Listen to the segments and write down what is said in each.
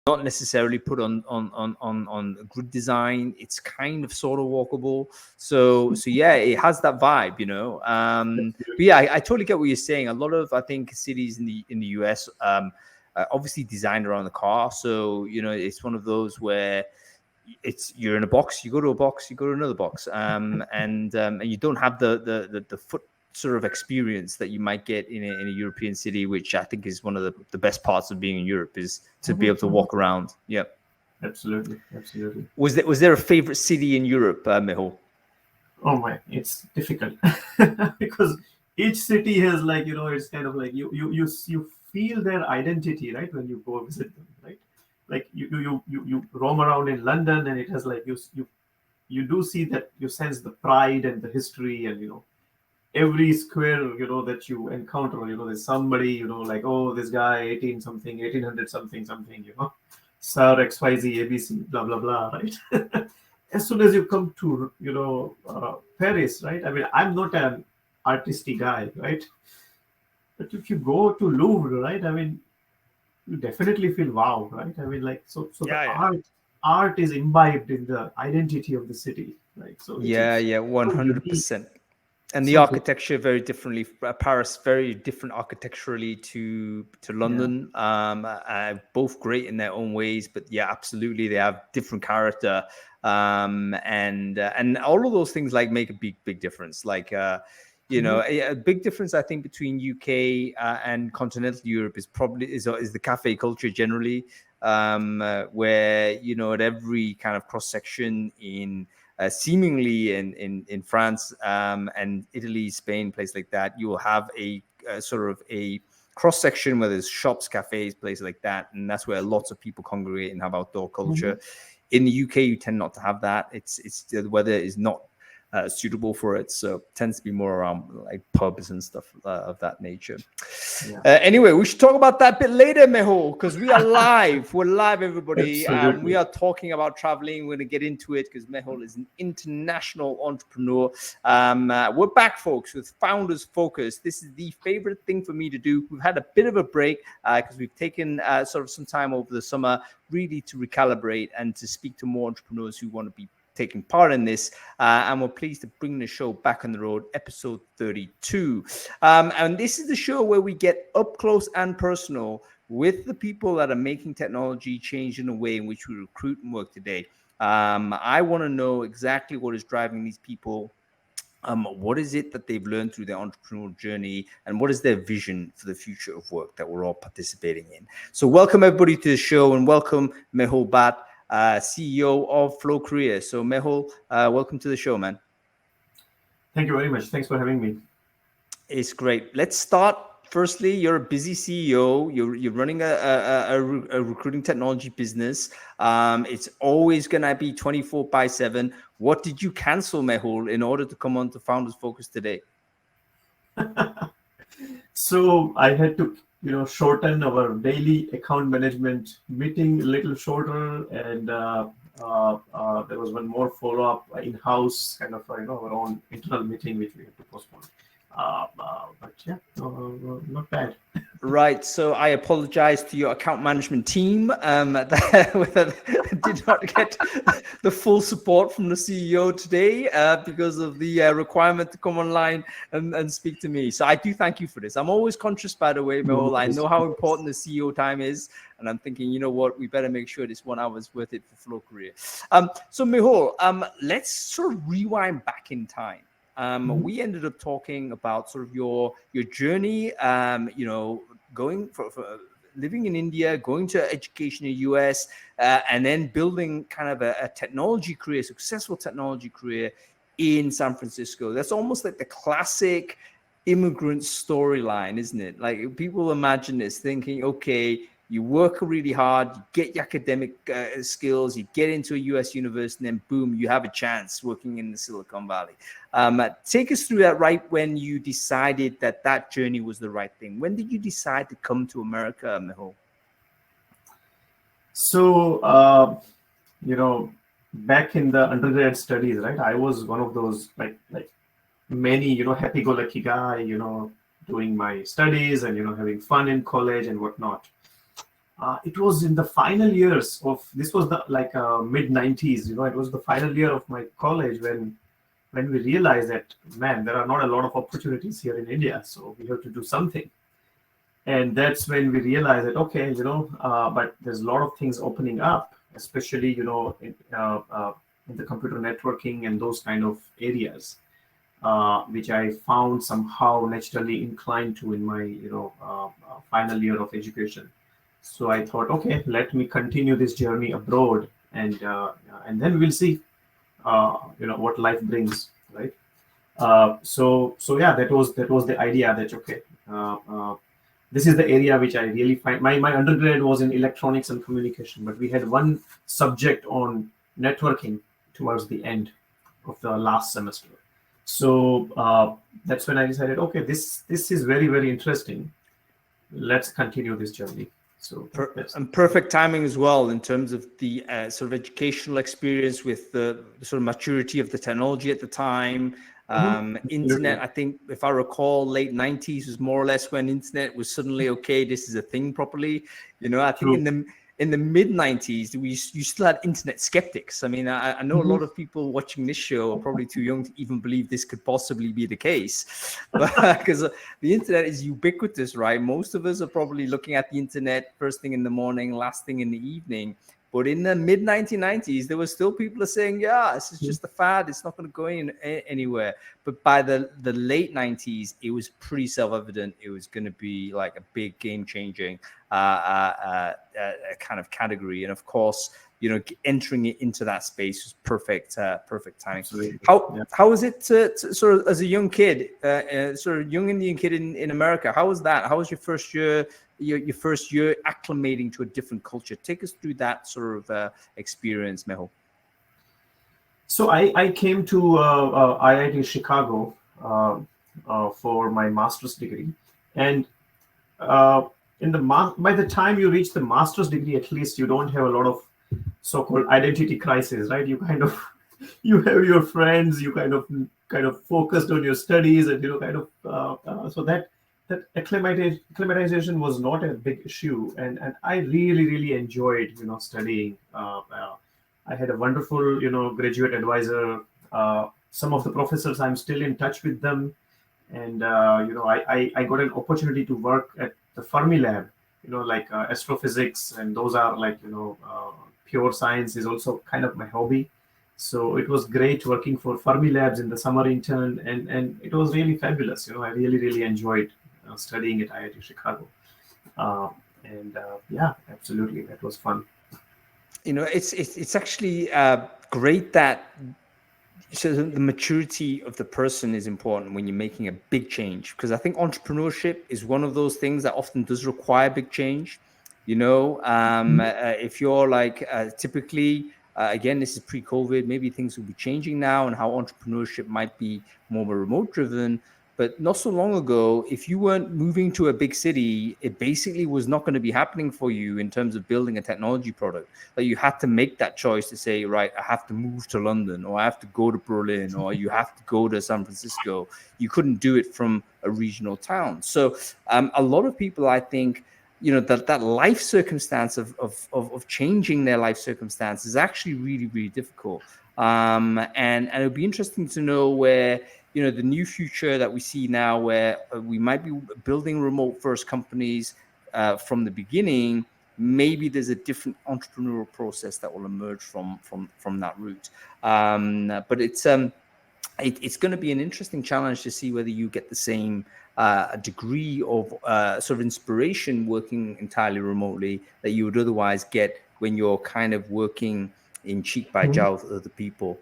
not necessarily put on grid design. It's kind of sort of walkable. So yeah, it has that vibe, But yeah, I totally get what you're saying. A lot of, I think, cities in the US obviously designed around the car. So it's one of those where you're in a box, you go to a box, you go to another box, and you don't have the foot sort of experience that you might get in a European city, which I think is one of the best parts of being in Europe, is to be able to walk around. Yeah, absolutely. Was there a favorite city in Europe, Mehul? Oh my, it's difficult because each city has it's kind of like you feel their identity, right, when you go visit them, right? Like you roam around in London, and it has like you do see that, you sense the pride and the history, and every square that you encounter, there's somebody, like, oh, this guy 1800 something, Sir XYZ ABC, blah blah blah, right? As soon as you come to Paris, right? I mean, I'm not an artisty guy, right? But if you go to Louvre, right? I mean, you definitely feel wow, right? I mean, like, so the art is imbibed in the identity of the city, right? So it's 100%. And the architecture very differently. Paris very different architecturally to London. Both great in their own ways, but yeah, absolutely, they have different character. And all of those things like make a big difference. Like a big difference I think between UK and continental Europe is the cafe culture generally, where at every kind of cross section in seemingly in France and Italy, Spain, places like that, you will have a sort of a cross section where there's shops, cafes, places like that, and that's where lots of people congregate and have outdoor culture. In the UK, you tend not to have that. It's the weather is not suitable for it, so it tends to be more around like pubs and stuff of that nature. Anyway, we should talk about that a bit later, Mehul, because we are live. We're live, everybody. We are talking about traveling. We're going to get into it because Mehul is an international entrepreneur. We're back, folks, with Founders Focus. This is the favorite thing for me to do. We've had a bit of a break because we've taken sort of some time over the summer really to recalibrate and to speak to more entrepreneurs who want to be taking part in this, and we're pleased to bring the show back on the road, episode 32. And this is the show where we get up close and personal with the people that are making technology change in the way in which we recruit and work today. I want to know exactly what is driving these people. What is it that they've learned through their entrepreneurial journey, and what is their vision for the future of work that we're all participating in? So welcome everybody to the show, and welcome Mehul Bhatt, CEO of FloCareer. So Mehul, welcome to the show, man. Thank you very much. Thanks for having me. It's great. Let's start. Firstly, you're a busy CEO. You're running a recruiting technology business. It's always going to be 24/7. What did you cancel, Mehul, in order to come on to Founders Focus today? So I had to shorten our daily account management meeting a little shorter, and there was one more follow-up in-house kind of our own internal meeting which we had to postpone. But yeah, not bad. Right. So I apologize to your account management team that did not get the full support from the CEO today because of the requirement to come online and speak to me. So I do thank you for this. I'm always conscious, by the way, Mehul. I know how important the CEO time is. And I'm thinking, you know what, we better make sure this 1 hour is worth it for FloCareer. So Mehul, let's sort of rewind back in time. We ended up talking about sort of your journey, going for living in India, going to education in the US, and then building kind of a technology career, successful technology career in San Francisco. That's almost like the classic immigrant storyline, isn't it? Like people imagine this thinking, okay, you work really hard, you get your academic skills, you get into a US university, and then boom, you have a chance working in the Silicon Valley. Take us through that, right when you decided that journey was the right thing. When did you decide to come to America, Mehul? So, back in the undergrad studies, right, I was one of those like many, happy-go-lucky guy, doing my studies and, having fun in college and whatnot. it was in the final years of, this was the like mid 90s, it was the final year of my college when we realized that, man, there are not a lot of opportunities here in India, so we have to do something. And that's when we realized that, okay, but there's a lot of things opening up, especially, in the computer networking and those kind of areas, which I found somehow naturally inclined to in my, final year of education. So I thought, okay, let me continue this journey abroad, and then we'll see, what life brings, right? So yeah, that was the idea that, okay, this is the area which I really find. My undergrad was in electronics and communication, but we had one subject on networking towards the end of the last semester. So that's when I decided, okay, this is very, very interesting. Let's continue this journey. So And perfect timing as well in terms of the sort of educational experience with the sort of maturity of the technology at the time. Internet, I think, if I recall, late 90s was more or less when internet was suddenly, okay, this is a thing properly. I think in the mid 90s, you still had internet skeptics. I mean, I know a lot of people watching this show are probably too young to even believe this could possibly be the case, because the internet is ubiquitous, right? Most of us are probably looking at the internet first thing in the morning, last thing in the evening. But in the mid 1990s, there were still people saying, yeah, this is just a fad. It's not going to go anywhere. But by the late 90s, it was pretty self-evident. It was going to be like a big game-changing kind of category. And of course, entering it into that space was perfect timing. Absolutely. How was it to sort of, as a young kid, sort of young Indian kid in America? How was that? How was your first year? Your first year acclimating to a different culture? Take us through that sort of experience, Mehul. So I came to IIT Chicago for my master's degree, and by the time you reach the master's degree, at least you don't have a lot of so-called identity crisis, right? You kind of you have your friends, you kind of focused on your studies, and so that acclimatization was not a big issue, and I really enjoyed studying. I had a wonderful graduate advisor. Some of the professors, I'm still in touch with them, and I got an opportunity to work at the Fermi Lab, like astrophysics, and those are like pure science is also kind of my hobby. So it was great working for Fermi Labs in the summer intern, and it was really fabulous. I really enjoyed studying at IIT Chicago, yeah, absolutely, that was fun. It's actually great that. So the maturity of the person is important when you're making a big change, because I think entrepreneurship is one of those things that often does require big change. If you're like typically, again, this is pre-COVID, maybe things will be changing now and how entrepreneurship might be more remote driven. But not so long ago, if you weren't moving to a big city, it basically was not going to be happening for you in terms of building a technology product. Like you had to make that choice to say, right, I have to move to London, or I have to go to Berlin, or you have to go to San Francisco. You couldn't do it from a regional town. So a lot of people, I think, that life circumstance of changing their life circumstance is actually really difficult. And it would be interesting to know where, the new future that we see now, where we might be building remote first companies from the beginning. Maybe there's a different entrepreneurial process that will emerge from that route. But it's going to be an interesting challenge to see whether you get the same degree of sort of inspiration working entirely remotely that you would otherwise get when you're kind of working in cheek by jowl with other people.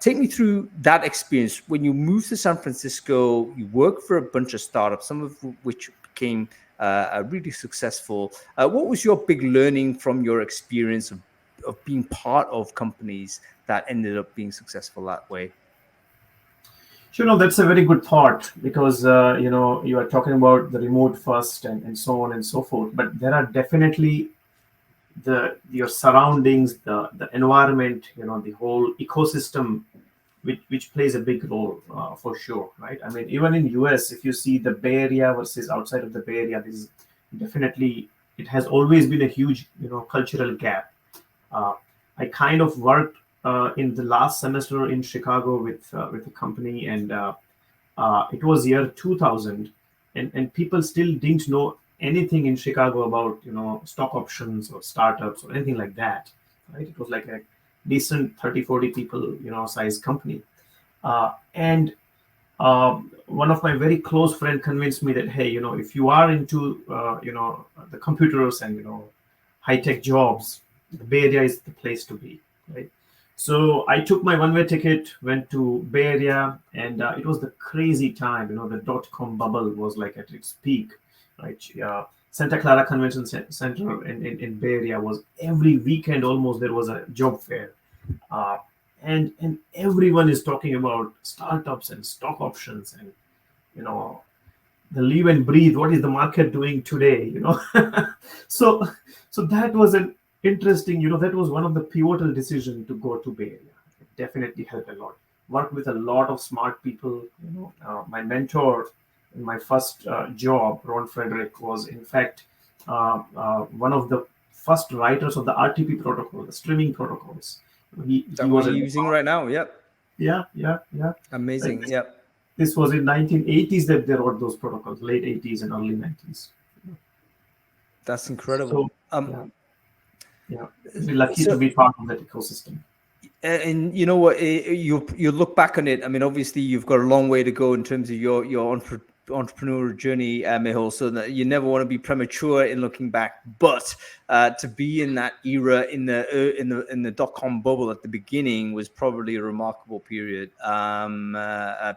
Take me through that experience. When you moved to San Francisco, you worked for a bunch of startups, some of which became really successful. What was your big learning from your experience of being part of companies that ended up being successful that way? That's a very good thought, because you are talking about the remote first and so on and so forth. But there are definitely your surroundings, the environment, the whole ecosystem, which plays a big role for sure, right? I mean, even in US, if you see the Bay Area versus outside of the Bay Area, this is definitely it has always been a huge, cultural gap. Uh, I kind of worked in the last semester in Chicago with a company, and it was year 2000, and people still didn't know anything in Chicago about stock options or startups or anything like that. Right? It was like a decent 30, 40 people size company, and one of my very close friend convinced me that, hey, if you are into the computers and high tech jobs, the Bay Area is the place to be, right? So I took my one way ticket, went to Bay Area, and it was the crazy time. The dot-com bubble was like at its peak, right? Santa Clara Convention Center in Bay Area was every weekend almost there was a job fair, uh, and everyone is talking about startups and stock options and you know the live and breathe. What is the market doing today? So so that was an interesting. That was one of the pivotal decision to go to Bay Area. It definitely helped a lot. Worked with a lot of smart people. My mentor in my first job, Ron Frederick, was in fact one of the first writers of the RTP protocol, the streaming protocols. Is He that what was you're a using right now? Yep. yeah. Like Amazing. Yep. this was in 1980s that they wrote those protocols, late 80s and early 90s. That's incredible. So yeah, yeah, we're Uh, lucky to so be part of that ecosystem. and you know what, you look back on it. I mean, obviously you've got a long way to go in terms of your entrepreneurial journey, Mehul, so that you never want to be premature in looking back, but to be in that era in the dot-com bubble at the beginning was probably a remarkable period,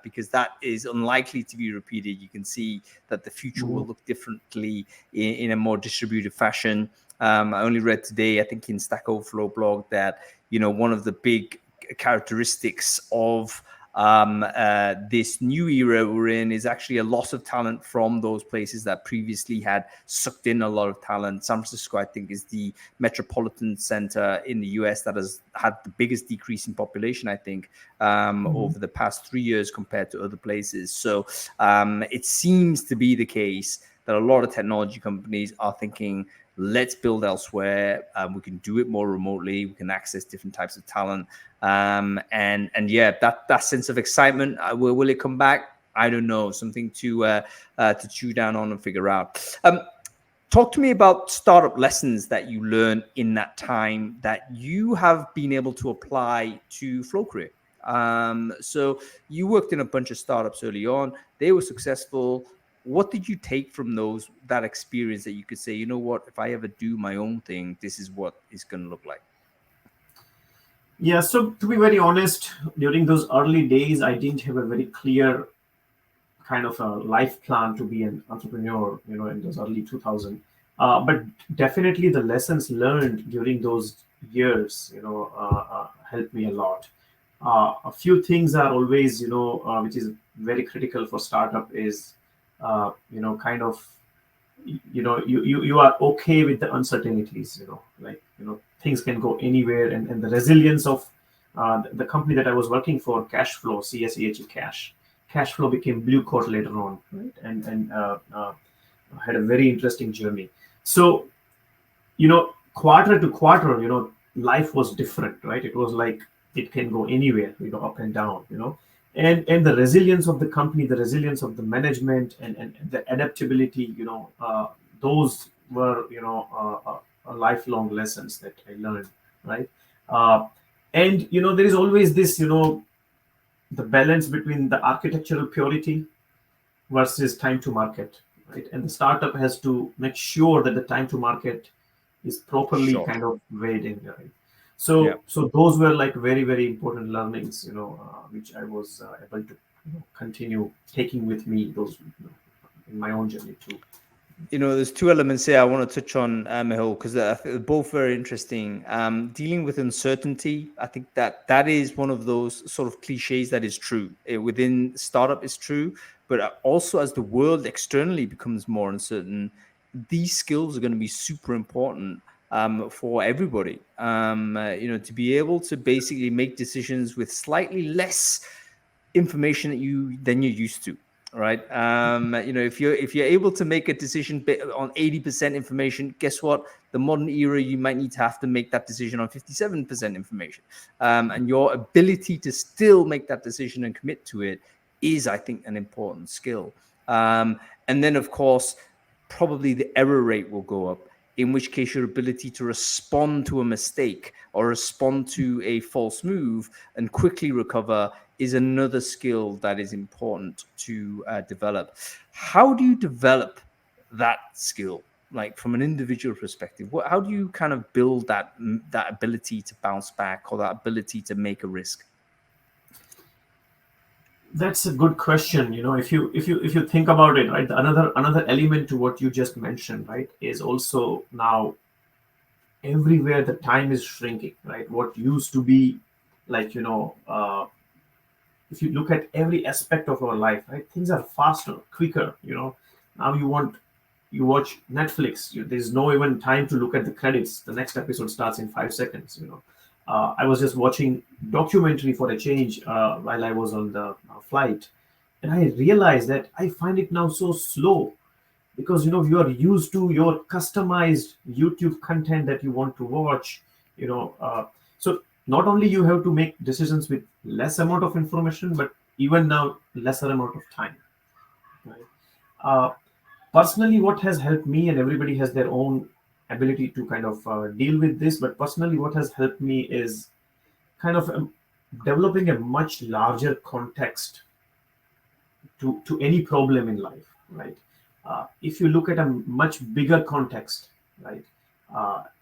because that is unlikely to be repeated. You can see that the future will Mhm. look differently in a more distributed fashion. I only read today, I think in Stack Overflow blog, that one of the big characteristics of this new era we're in is actually a loss of talent from those places that previously had sucked in a lot of talent. San Francisco, I think, is the metropolitan center in the US that has had the biggest decrease in population, I think, over the past 3 years compared to other places. So it seems to be the case that a lot of technology companies are thinking, let's build elsewhere. We can do it more remotely. We can access different types of talent. And yeah, that sense of excitement, will it come back? I don't know. Something to chew down on and figure out. Talk to me about startup lessons that you learned in that time that you have been able to apply to FloCareer. So you worked in a bunch of startups early on. They were successful. What did you take from that experience that you could say, you know what, if I ever do my own thing, this is what it's going to look like? Yeah, so to be very honest, during those early days, I didn't have a very clear kind of a life plan to be an entrepreneur, in those early 2000. But definitely the lessons learned during those years, helped me a lot. A few things are always, which is very critical for startup is, kind of, you are okay with the uncertainties, like, things can go anywhere, and the resilience of the company that I was working for, cash flow, cash flow became blue coat later on, right? And had a very interesting journey. So, quarter to quarter, life was different, right? It was like it can go anywhere, up and down, and the resilience of the company, the resilience of the management, and the adaptability, those were, lifelong lessons that I learned, right? Uh, and there is always this, the balance between the architectural purity versus time to market, right? And the startup has to make sure that the time to market is properly Sure. kind of weighed in, right? Yeah. So those were like very, very important learnings, which I was able to continue taking with me those, in my own journey too. There's two elements here I want to touch on, Mehul, because I think they're both very interesting. Dealing with uncertainty, I think that is one of those sort of cliches that is true. Within startup is true, but also as the world externally becomes more uncertain, these skills are going to be super important for everybody. To be able to basically make decisions with slightly less information than you're used to. right? If you're able to make a decision on 80% information, guess what? The modern era, you might need to have to make that decision on 57% information. And your ability to still make that decision and commit to it is, I think, an important skill. And then, of course, probably the error rate will go up, in which case your ability to respond to a mistake or respond to a false move and quickly recover is another skill that is important to develop. How do you develop that skill, like from an individual perspective? How do you kind of build that ability to bounce back or that ability to make a risk? That's a good question. If you think about it, right, another element to what you just mentioned, right, is also now everywhere the time is shrinking, right? What used to be like, if you look at every aspect of our life, right, things are faster, quicker. Now you watch Netflix. There's no even time to look at the credits. The next episode starts in 5 seconds. I was just watching documentary for a change while I was on the flight, and I realized that I find it now so slow because you are used to your customized YouTube content that you want to watch. So not only you have to make decisions with less amount of information, but even now lesser amount of time. Right? Uh, Personally, what has helped me, and everybody has their own ability to kind of deal with this, but personally, what has helped me is kind of developing a much larger context to any problem in life, right? If you look at a much bigger context, right?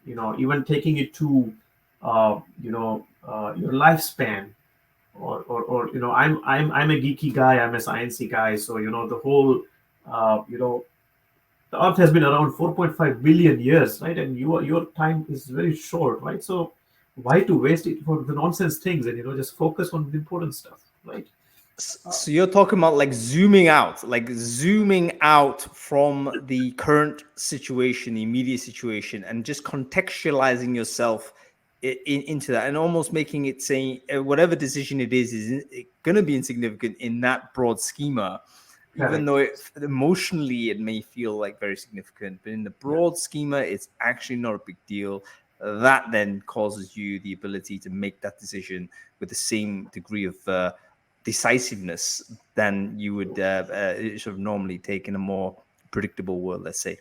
Even taking it to your lifespan, or I'm a geeky guy, I'm a sciencey guy, so the whole the Earth has been around 4.5 billion years, right? And your time is very short, right? So why to waste it for the nonsense things and just focus on the important stuff, right? So you're talking about like zooming out from the current situation, the immediate situation, and just contextualizing yourself into that, and almost making it saying whatever decision it is going to be insignificant in that broad schema, even Correct. though emotionally it may feel like very significant, but in the Yeah. broad schema, it's actually not a big deal. That then causes you the ability to make that decision with the same degree of decisiveness than you would sort of normally take in a more predictable world, let's say.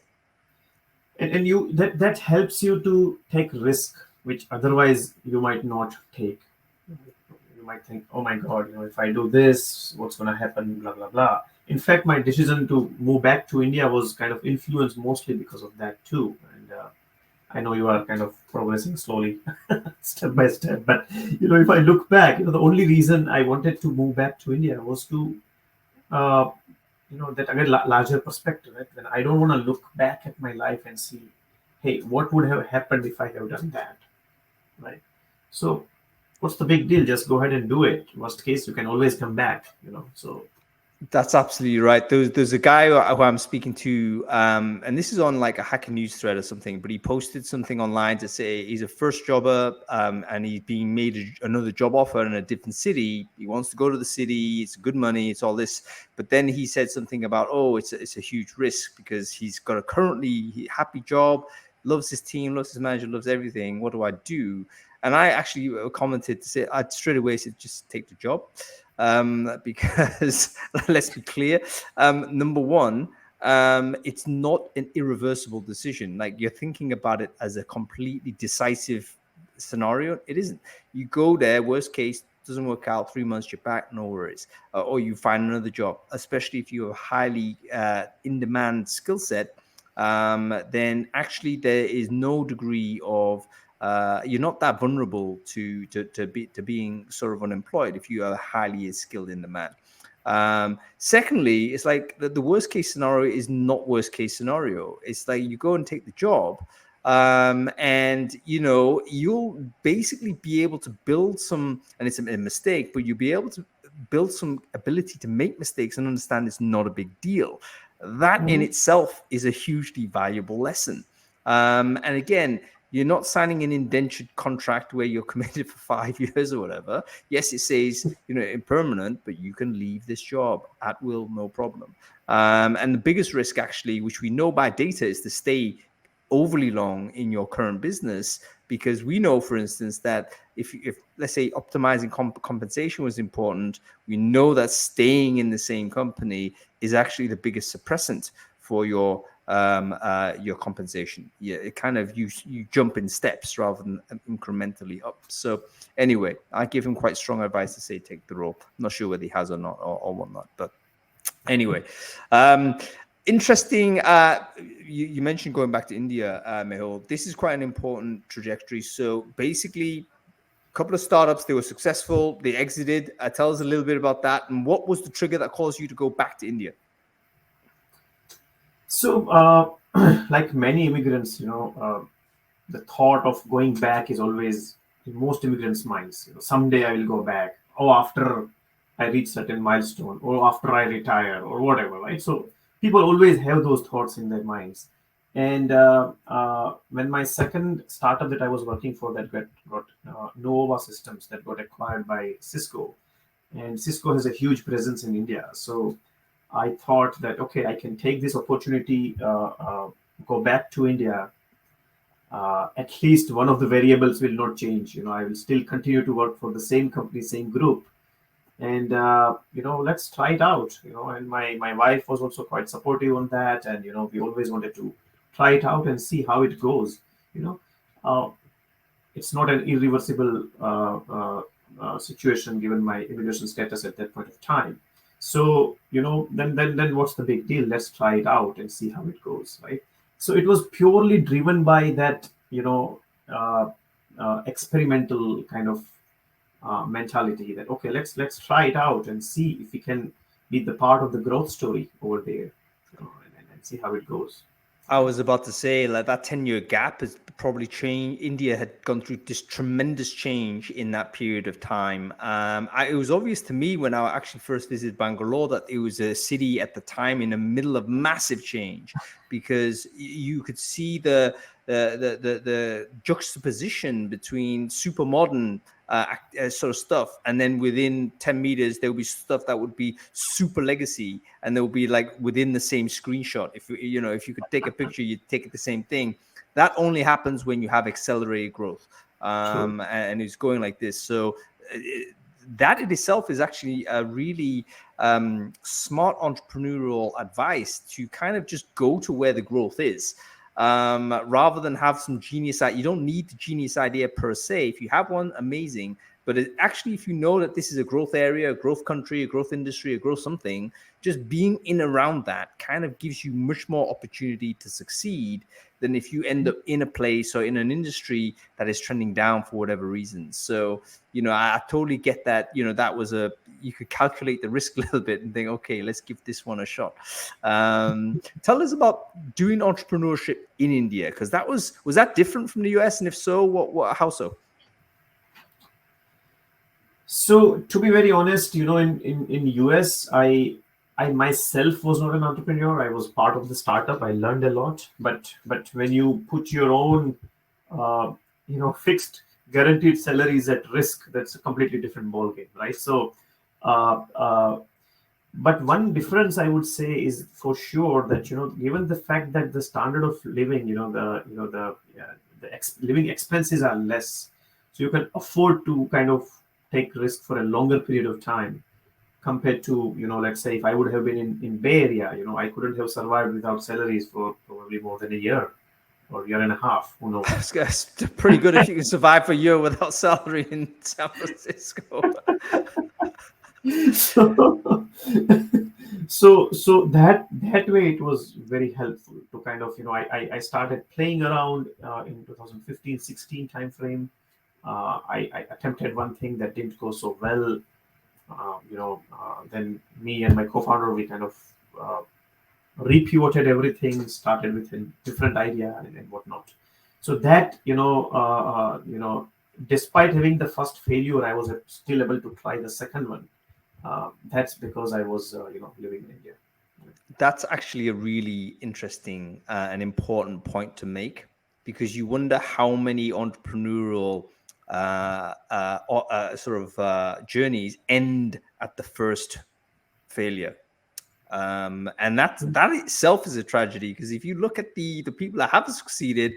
And that helps you to take risk which otherwise you might not take. You might think, oh my god, if I do this, what's going to happen, blah blah blah. In fact, my decision to move back to India was kind of influenced mostly because of that too. And I know you are kind of progressing slowly, step by step. But if I look back, the only reason I wanted to move back to India was to, uh, that again larger perspective. Right? Then I don't want to look back at my life and see, hey, what would have happened if I have done that, right? So, what's the big deal? Just go ahead and do it. Worst case, you can always come back. So That's absolutely right. There's a guy who I'm speaking to, and this is on like a Hacker News thread or something, but he posted something online to say he's a first jobber, and he's being made another job offer in a different city. He wants to go to the city. It's good money. It's all this. But then he said something about, oh, it's a huge risk because he's got a currently happy job, loves his team, loves his manager, loves everything. What do I do? And I actually commented to say, I'd straight away said, just take the job. Because let's be clear, number one, it's not an irreversible decision. Like you're thinking about it as a completely decisive scenario. It isn't. You go there, worst case, doesn't work out, 3 months, you're back, no worries. Or you find another job, especially if you have a highly in-demand skill set, then actually there is no degree of you're not that vulnerable to being sort of unemployed if you are highly skilled in the man. Secondly, it's like the worst case scenario is not worst case scenario. It's like you go and take the job, and you'll basically be able to build some, and it's a mistake, but you'll be able to build some ability to make mistakes and understand it's not a big deal. That in itself is a hugely valuable lesson. And again, You're not signing an indentured contract where you're committed for 5 years or whatever. Yes, it says, impermanent, but you can leave this job at will, no problem. And the biggest risk, actually, which we know by data, is to stay overly long in your current business, because we know, for instance, that if let's say optimizing compensation was important, we know that staying in the same company is actually the biggest suppressant for your compensation. Yeah, it kind of you jump in steps rather than incrementally up. So anyway, I give him quite strong advice to say take the role. I'm not sure whether he has or not, or whatnot, but anyway. Interesting. You mentioned going back to India, Mehul. This is quite an important trajectory. So basically, a couple of startups, they were successful, they exited. Tell us a little bit about that, and what was the trigger that caused you to go back to India? So, like many immigrants, the thought of going back is always in most immigrants' minds. Someday I will go back, or after I reach certain milestone, or after I retire, or whatever, right? So people always have those thoughts in their minds. And when my second startup that I was working for, that got Nova Systems, that got acquired by Cisco, and Cisco has a huge presence in India. So I thought that, okay, I can take this opportunity, go back to India. At least one of the variables will not change. I will still continue to work for the same company, same group, and let's try it out. And my wife was also quite supportive on that, and we always wanted to try it out and see how it goes. Uh, it's not an irreversible situation given my immigration status at that point of time. So then what's the big deal? Let's try it out and see how it goes, right? So it was purely driven by that experimental kind of mentality, that okay, let's try it out and see if we can be the part of the growth story over there, and see how it goes. I was about to say, like, that 10-year gap has probably changed. India had gone through this tremendous change in that period of time. It was obvious to me when I actually first visited Bangalore that it was a city at the time in the middle of massive change, because you could see the juxtaposition between super modern sort of stuff, and then within 10 meters there would be stuff that would be super legacy, and there would be like within the same screenshot. If you could take a picture, you'd take it the same thing. That only happens when you have accelerated growth, and it's going like this. So that in itself is actually a really smart entrepreneurial advice, to kind of just go to where the growth is, rather than have some genius idea. You don't need the genius idea per se. If you have one, amazing. But actually, if you know that this is a growth area, a growth country, a growth industry, a growth something, just being in around that kind of gives you much more opportunity to succeed than if you end up in a place or in an industry that is trending down for whatever reason. So, I totally get that. That was you could calculate the risk a little bit and think, okay, let's give this one a shot. Tell us about doing entrepreneurship in India, because was that different from the US? And if so, how so? So to be very honest, in US, I myself was not an entrepreneur. I was part of the startup. I learned a lot, but when you put your own fixed guaranteed salaries at risk, that's a completely different ballgame, right? So but one difference I would say is for sure that given the fact that the standard of living, living expenses are less, so you can afford to kind of take risk for a longer period of time, compared to let's say if I would have been in Bay Area, I couldn't have survived without salaries for probably more than a year or year and a half. Who knows? It's pretty good if you can survive for a year without salary in San Francisco. So that way it was very helpful to kind of I started playing around in 2015-16 timeframe. I attempted one thing that didn't go so well. Then me and my co-founder, we kind of repivoted everything, started with a different idea and whatnot. So that despite having the first failure, I was still able to try the second one. That's because I was living in India. That's actually a really interesting and important point to make. because you wonder how many entrepreneurial journeys end at the first failure. And that itself is a tragedy, because if you look at the people that have succeeded,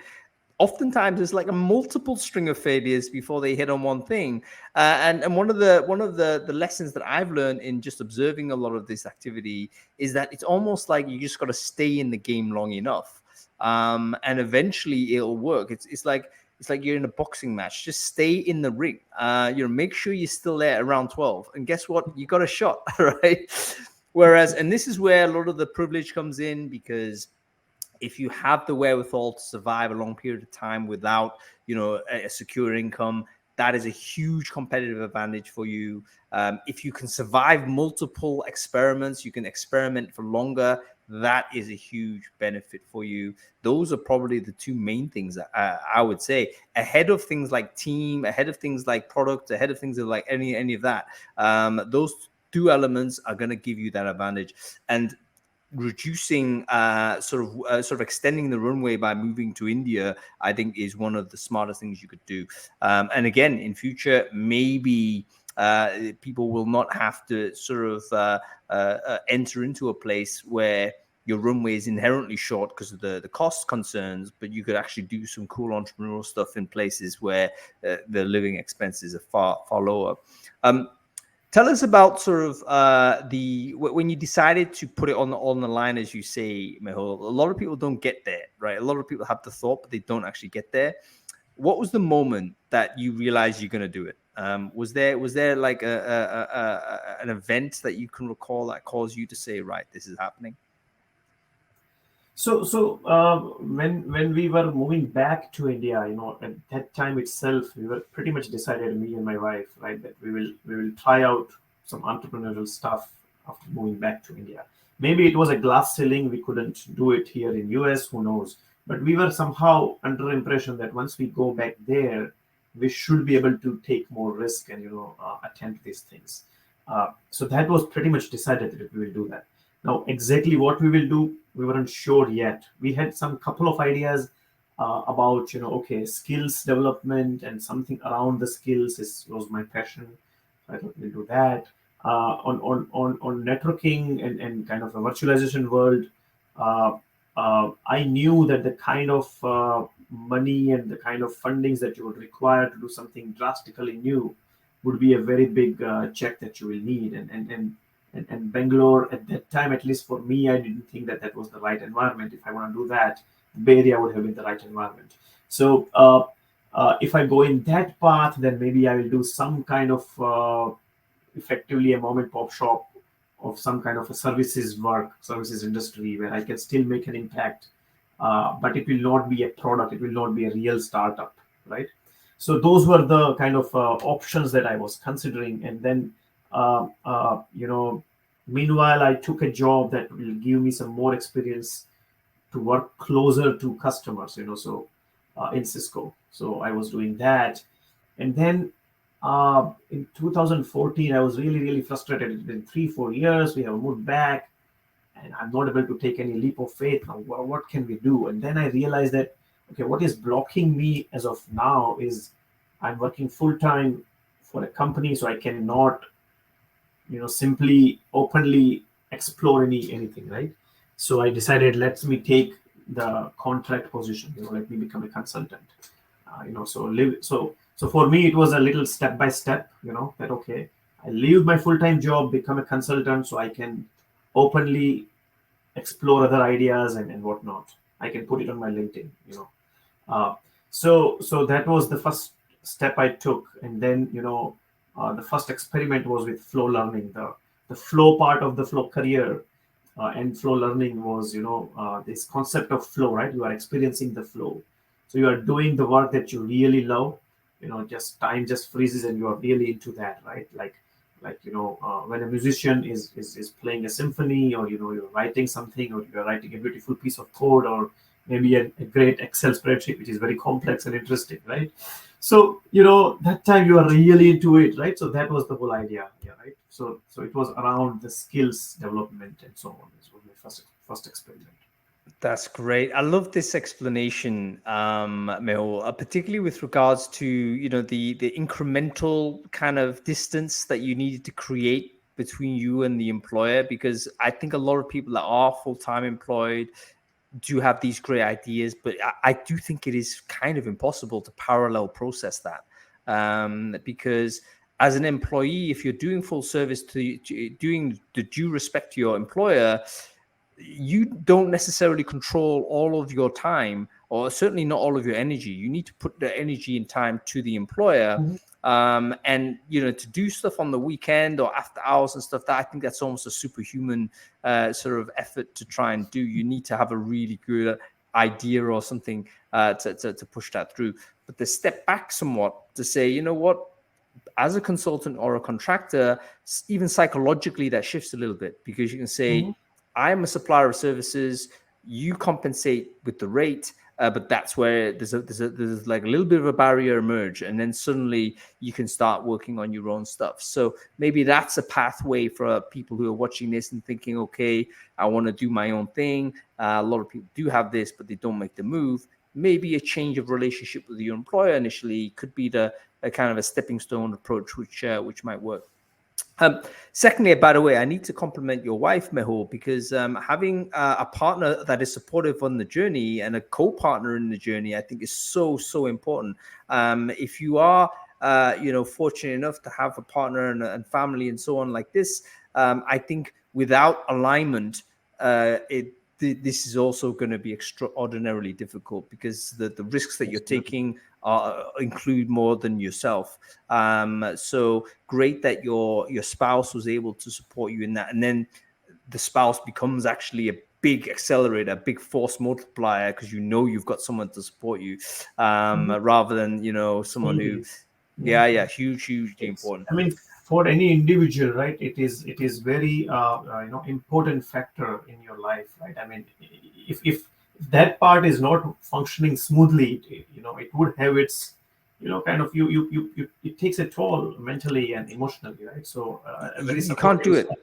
oftentimes it's like a multiple string of failures before they hit on one thing. And one of the lessons that I've learned in just observing a lot of this activity is that it's almost like you just got to stay in the game long enough, and eventually it'll work. It's like you're in a boxing match. Just stay in the ring. Make sure you're still there around 12, and guess what? You got a shot, right? Whereas, and this is where a lot of the privilege comes in, because if you have the wherewithal to survive a long period of time without, a secure income, that is a huge competitive advantage for you. If you can survive multiple experiments, you can experiment for longer. That is a huge benefit for you. Those are probably the two main things that I would say, ahead of things like team, ahead of things like product, ahead of things like any of that. Those two elements are going to give you that advantage. And reducing sort of extending the runway by moving to India, I think, is one of the smartest things you could do. And again, in future, maybe people will not have to sort of enter into a place where your runway is inherently short because of the cost concerns, but you could actually do some cool entrepreneurial stuff in places where the living expenses are far lower. Tell us about sort of when you decided to put it on the line, as you say, Mehul. A lot of people don't get there, right? A lot of people have the thought, but they don't actually get there. What was the moment that you realized you're going to do it? Was there like an event that you can recall that caused you to say, right, this is happening? When we were moving back to India, at that time itself, we were pretty much decided, me and my wife, right, that we will try out some entrepreneurial stuff after moving back to India. Maybe it was a glass ceiling; we couldn't do it here in US. Who knows? But we were somehow under impression that once we go back there, we should be able to take more risk and attempt these things. So that was pretty much decided that we will do that. Now, exactly what we will do, we weren't sure yet. We had some couple of ideas about, skills development, and something around the skills was my passion. I thought we'll do that. On networking and kind of a virtualization world, I knew that the kind of money and the kind of fundings that you would require to do something drastically new would be a very big check that you will need. And Bangalore at that time, at least for me, I didn't think that was the right environment. If I want to do that, Bay Area would have been the right environment. So if I go in that path, then maybe I will do some kind of effectively a mom and pop shop of some kind of a services industry where I can still make an impact, but it will not be a product. It will not be a real startup, right? So those were the kind of options that I was considering. And then meanwhile, I took a job that will give me some more experience to work closer to customers, so in Cisco. So I was doing that. And then in 2014, I was really, really frustrated. It's been 3-4 years. We have moved back, and I'm not able to take any leap of faith. Now, what can we do? And then I realized that, okay, what is blocking me as of now is I'm working full-time for a company, so I cannot simply openly explore anything, right? So I decided, let me take the contract position, let me become a consultant. So for me, it was a little step by step, that okay, I leave my full-time job, become a consultant, so I can openly explore other ideas and whatnot. I can put it on my LinkedIn, So that was the first step I took. And then, the first experiment was with flow learning. The flow part of the FloCareer and flow learning was, this concept of flow, right? You are experiencing the flow. So you are doing the work that you really love, just time just freezes and you are really into that, right? Like when a musician is playing a symphony, or, you're writing something, or you're writing a beautiful piece of code, or maybe a great Excel spreadsheet, which is very complex and interesting, right? So, that time you are really into it, right? So that was the whole idea, right? So it was around the skills development and so on. This was my first experiment. That's great. I love this explanation, Mehul, particularly with regards to, you know, the incremental kind of distance that you needed to create between you and the employer, because I think a lot of people that are full-time employed do have these great ideas, but I do think it is kind of impossible to parallel process that, because as an employee, if you're doing full service to doing the due respect to your employer, you don't necessarily control all of your time, or certainly not all of your energy. You need to put the energy and time to the employer. Mhm. And you know, to do stuff on the weekend or after hours and stuff, that I think that's almost a superhuman sort of effort to try and do. You need to have a really good idea or something to push that through. But to step back somewhat to say, you know what, as a consultant or a contractor, even psychologically, that shifts a little bit, because you can say, Mhm. I'm a supplier of services, you compensate with the rate, but that's where there's like a little bit of a barrier emerge, and then suddenly you can start working on your own stuff. So maybe that's a pathway for people who are watching this and thinking, okay, I want to do my own thing. A lot of people do have this, but they don't make the move. Maybe a change of relationship with your employer initially could be the a kind of a stepping stone approach, which might work. Secondly, by the way, I need to compliment your wife, Mehul, because having a partner that is supportive on the journey and a co-partner in the journey, I think is so important. If you are, you know, fortunate enough to have a partner and family and so on like this, I think without alignment, this is also going to be extraordinarily difficult, because the risks that you're Absolutely. taking include more than yourself. So great that your spouse was able to support you in that, and then the spouse becomes actually a big accelerator, a big force multiplier, because you know you've got someone to support you, Mhm. rather than, you know, someone who, Fully. Yeah. yeah, hugely It's, important. I mean, for any individual, right? It is very important factor in your life, right? I mean, if that part is not functioning smoothly, it would have its, kind of it takes a toll mentally and emotionally, right? So a very You can't supportive do it. spouse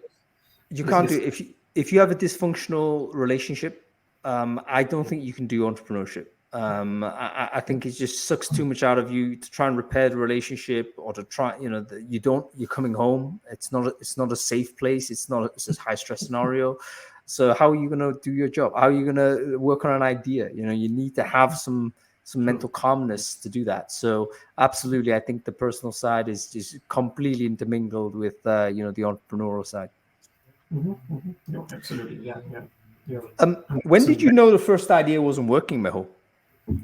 You is can't do is it if you have a dysfunctional relationship. I don't think you can do entrepreneurship. I think it just sucks too much out of you to try and repair the relationship, or to try, you know, you're coming home. It's not a safe place. It's a high stress scenario. So how are you going to do your job? How are you going to work on an idea? You know, you need to have some true. mental calmness to do that. So absolutely, I think the personal side is just completely intermingled with you know, the entrepreneurial side. No, absolutely. Yeah, yeah. You're When did 100% you right. know the first idea wasn't working, Mehul?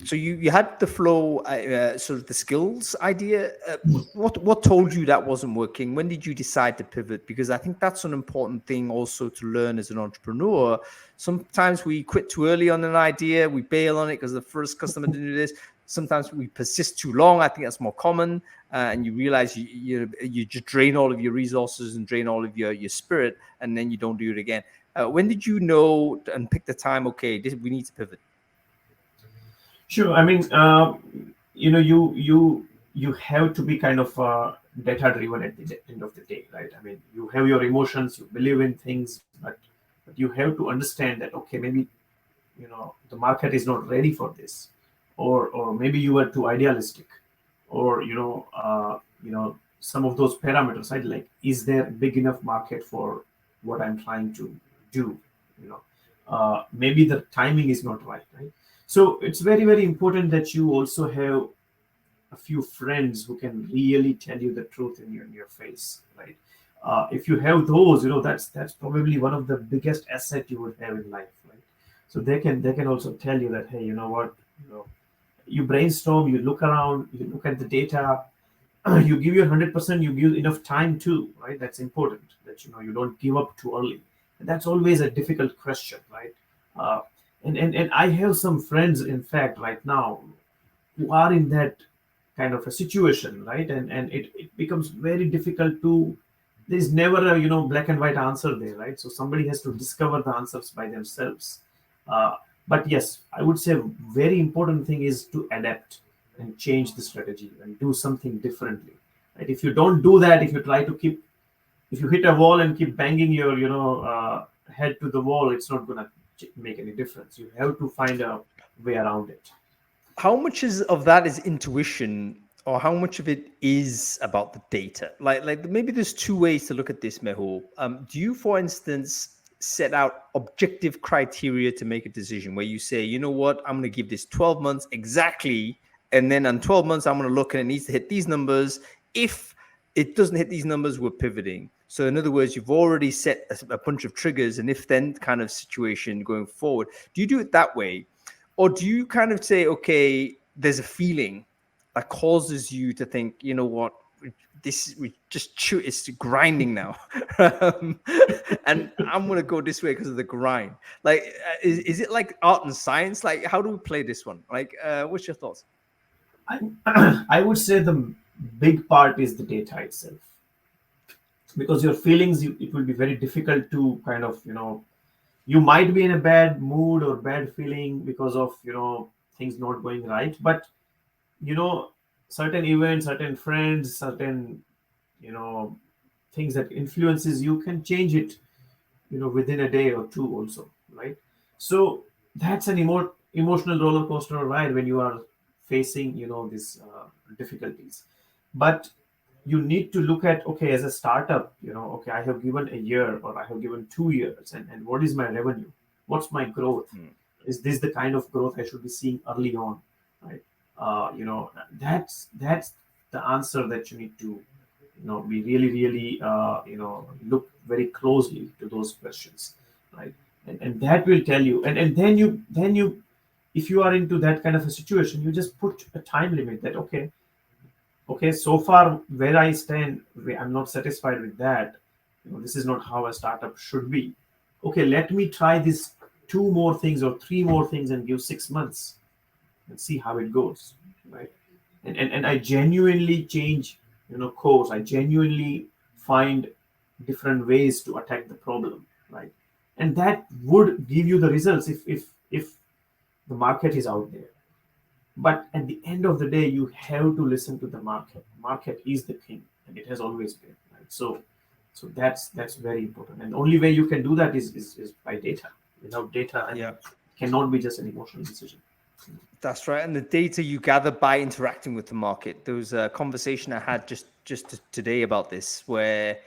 So you had the flow, sort of the skills idea. What told you that wasn't working? When did you decide to pivot? Because I think that's an important thing also to learn as an entrepreneur. Sometimes we quit too early on an idea, we bail on it because the first customer didn't do this. Sometimes we persist too long. I think that's more common, and you realize you just drain all of your resources and drain all of your spirit, and then you don't do it again. When did you know and pick the time? Okay, we need to pivot. Sure. I mean, you have to be kind of data driven at the end of the day, right? I mean, you have your emotions, you believe in things, but you have to understand that, okay, maybe the market is not ready for this, or maybe you are too idealistic, or some of those parameters, right? Like, is there big enough market for what I'm trying to do? You know, maybe the timing is not right, right? So it's very, very important that you also have a few friends who can really tell you the truth in your face, right? If you have those, that's probably one of the biggest asset you would have in life, right? So they can also tell you that, hey, you know what, you brainstorm, you look around, you look at the data, you give your 100%, you give enough time too, right? That's important, that you don't give up too early, and that's always a difficult question, right? uh, and I have some friends, in fact, right now, who are in that kind of a situation, right? And it becomes very difficult to, there's never a black and white answer there, right? So somebody has to discover the answers by themselves. uh, but yes, I would say very important thing is to adapt and change the strategy and do something differently, right? If you don't do that, if you try to keep, if you hit a wall and keep banging your head to the wall, it's not gonna make any difference. You have to find a way around it. How much of that is intuition, or how much of it is about the data? Like maybe there's two ways to look at this, Mehul. Do you, for instance, set out objective criteria to make a decision where you say, you know what, I'm going to give this 12 months exactly, and then on 12 months, I'm going to look and it needs to hit these numbers. If it doesn't hit these numbers, we're pivoting. So in other words, you've already set a bunch of triggers, and if then kind of situation going forward. Do you do it that way? Or do you kind of say, okay, there's a feeling that causes you to think, you know what, we just chew, it's grinding now. And I'm going to go this way because of the grind. Like, is it like art and science? Like, how do we play this one? Like, what's your thoughts? I would say the big part is the data itself, because your feelings, it will be very difficult to kind of, you might be in a bad mood or bad feeling because of, things not going right. But, certain events, certain friends, certain, things that influences you can change it, within a day or two also, right? So that's an emotional roller coaster ride when you are facing, these difficulties. But you need to look at, okay, as a startup, okay, I have given a year or I have given 2 years, and what is my revenue? What's my growth? Is this the kind of growth I should be seeing early on, right? That's the answer that you need to, be really, really, look very closely to those questions, right? And that will tell you, and then you, if you are into that kind of a situation, you just put a time limit that, okay, so far where I stand, I'm not satisfied with that. This is not how a startup should be. Okay, let me try this 2 more things or 3 more things and give 6 months and see how it goes, right? And I genuinely change, course. I genuinely find different ways to attack the problem, right? And that would give you the results if the market is out there. But at the end of the day, you have to listen to the market. Market is the king, and it has always been, right? So that's very important. And the only way you can do that is by data. Without data, and it cannot be just an emotional decision. That's right. And the data you gather by interacting with the market. There was a conversation I had just today about this, where,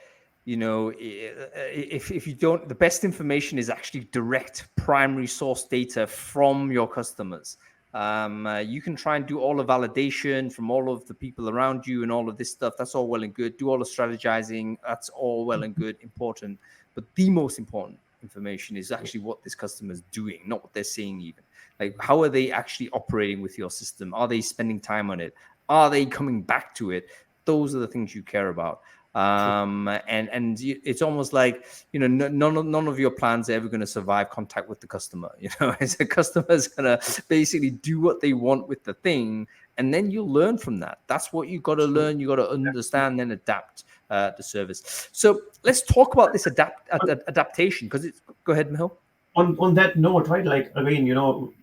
if you don't, the best information is actually direct primary source data from your customers. You can try and do all the validation from all of the people around you and all of this stuff. That's all well and good. Do all the strategizing. That's all well and good, important. But the most important information is actually what this customer is doing, not what they're saying even. Like, how are they actually operating with your system? Are they spending time on it? Are they coming back to it? Those are the things you care about. And it's almost like, none of your plans are ever going to survive contact with the customer. As a customer's going to basically do what they want with the thing, and then you learn from that. That's what you got to learn. You got to understand and adapt the service. So let's talk about this adaptation, because it's. Go ahead, Mehul. On that note, right? Like, again,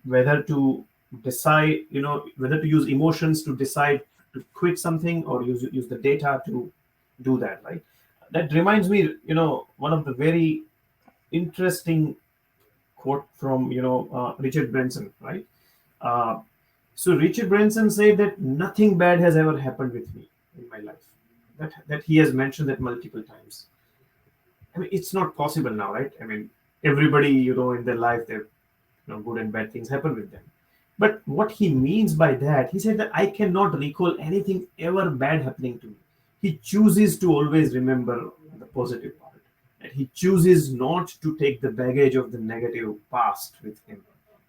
whether to decide, whether to use emotions to decide to quit something, or use the data to do that, right? That reminds me, one of the very interesting quote from Richard Branson, right? So Richard Branson said that nothing bad has ever happened with me in my life. That he has mentioned that multiple times. I mean, it's not possible now, right? I mean, everybody, in their life, they're, good and bad things happen with them. But what he means by that, he said that I cannot recall anything ever bad happening to me. He chooses to always remember the positive part, and he chooses not to take the baggage of the negative past with him,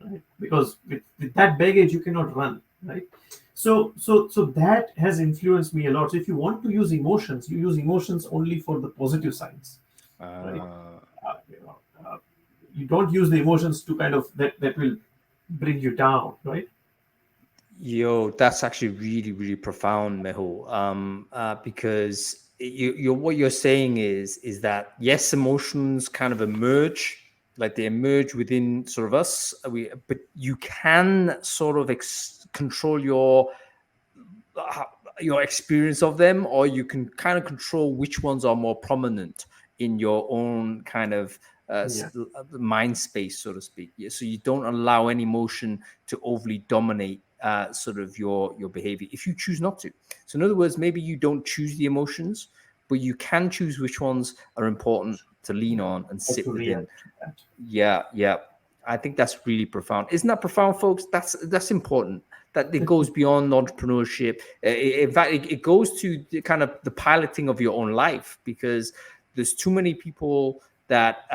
right? Because with that baggage, you cannot run, right? So that has influenced me a lot. So if you want to use emotions, you use emotions only for the positive sides, right? You don't use the emotions to kind of that will bring you down, right? Yo, that's actually really, really profound, Mehul. Because you what you're saying is that, yes, emotions kind of emerge, like they emerge within sort of us. But you can sort of control your experience of them, or you can kind of control which ones are more prominent in your own kind of the mind space, so to speak. Yeah, so you don't allow any emotion to overly dominate sort of your behavior if you choose not to. So in other words, maybe you don't choose the emotions, but you can choose which ones are important to lean on and sit within. Yeah. I think that's really profound. Isn't that profound, folks? That's important. That it goes beyond entrepreneurship. In fact, it goes to the kind of the piloting of your own life, because there's too many people that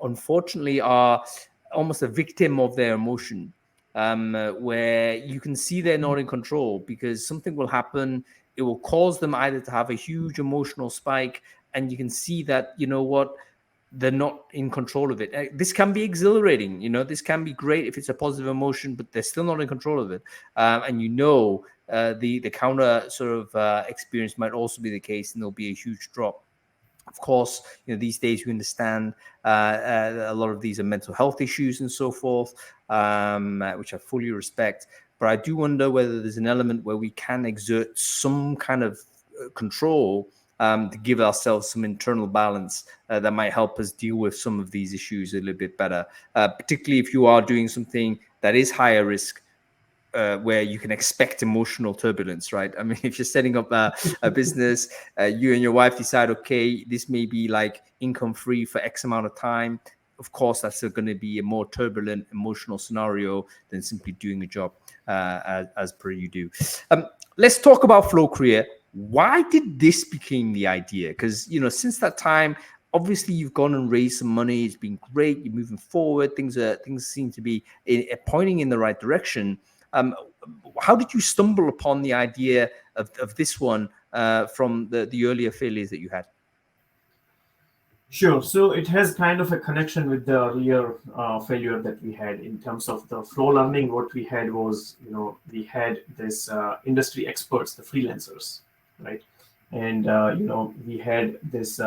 unfortunately are almost a victim of their emotion, where you can see they're not in control because something will happen. It will cause them either to have a huge emotional spike, and you can see that, you know what, they're not in control of it. This can be exhilarating, this can be great if it's a positive emotion, but they're still not in control of it. And the counter sort of experience might also be the case, and there'll be a huge drop. Of course, these days we understand a lot of these are mental health issues and so forth, which I fully respect. But I do wonder whether there's an element where we can exert some kind of control to give ourselves some internal balance that might help us deal with some of these issues a little bit better, particularly if you are doing something that is higher risk, where you can expect emotional turbulence, right? I mean, if you're setting up a business, you and your wife decide, okay, this may be like income free for X amount of time. Of course, that's going to be a more turbulent emotional scenario than simply doing a job as per you do. Let's talk about FloCareer. Why did this become the idea? Because, since that time, obviously you've gone and raised some money. It's been great. You're moving forward. Things seem to be pointing in the right direction. How did you stumble upon the idea of this one from the earlier failures that you had? Sure. So it has kind of a connection with the earlier failure that we had in terms of the flow learning. What we had was, we had this industry experts, the freelancers, right? And, we had this,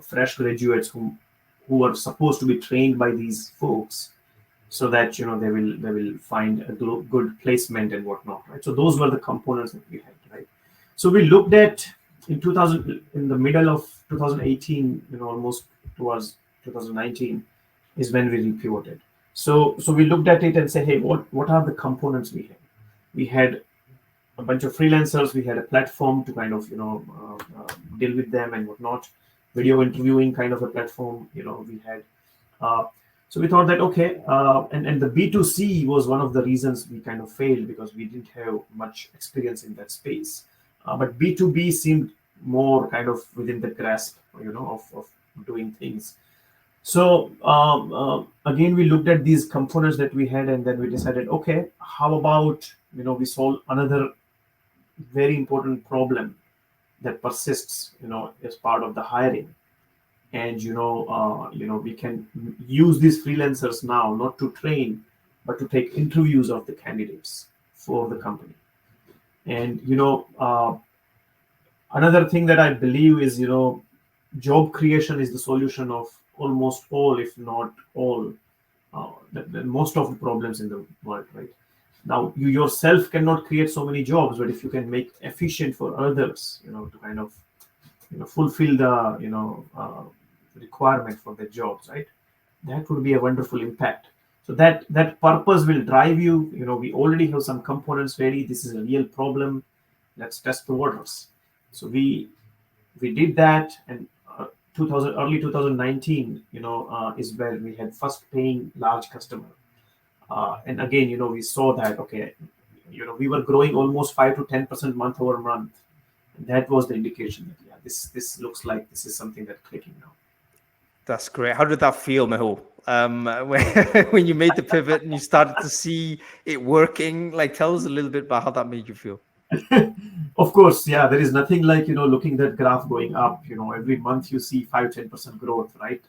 fresh graduates who were supposed to be trained by these folks so that, they will find a good placement and whatnot, right? So those were the components that we had, right? So we looked at in the middle of 2018, almost towards 2019 is when we repivoted. So we looked at it and said, hey, what are the components we had? We had a bunch of freelancers. We had a platform to kind of, deal with them and whatnot. Video interviewing kind of a platform, we had. So we thought that, okay, and the B2C was one of the reasons we kind of failed because we didn't have much experience in that space. But B2B seemed more kind of within the grasp, of doing things. So again, we looked at these components that we had, and then we decided, okay, how about, we solve another very important problem that persists, as part of the hiring. And, we can use these freelancers now, not to train, but to take interviews of the candidates for the company. And, another thing that I believe is, job creation is the solution of almost all, if not all, most of the problems in the world, right? Now, you yourself cannot create so many jobs, but if you can make efficient for others, to kind of, fulfill the, requirement for the jobs, right? That would be a wonderful impact. So that purpose will drive you. We already have some components ready. This is a real problem. Let's test the waters. So we did that, and early 2019, is where we had first paying large customer. And again, we saw that, okay, we were growing almost 5 to 10% month over month. And that was the indication that, yeah, this looks like this is something that's clicking now. That's great. How did that feel, Mehul? When you made the pivot and you started to see it working, like, tell us a little bit about how that made you feel. Of course, yeah, there is nothing like, looking that graph going up, every month you see 5-10% growth, right?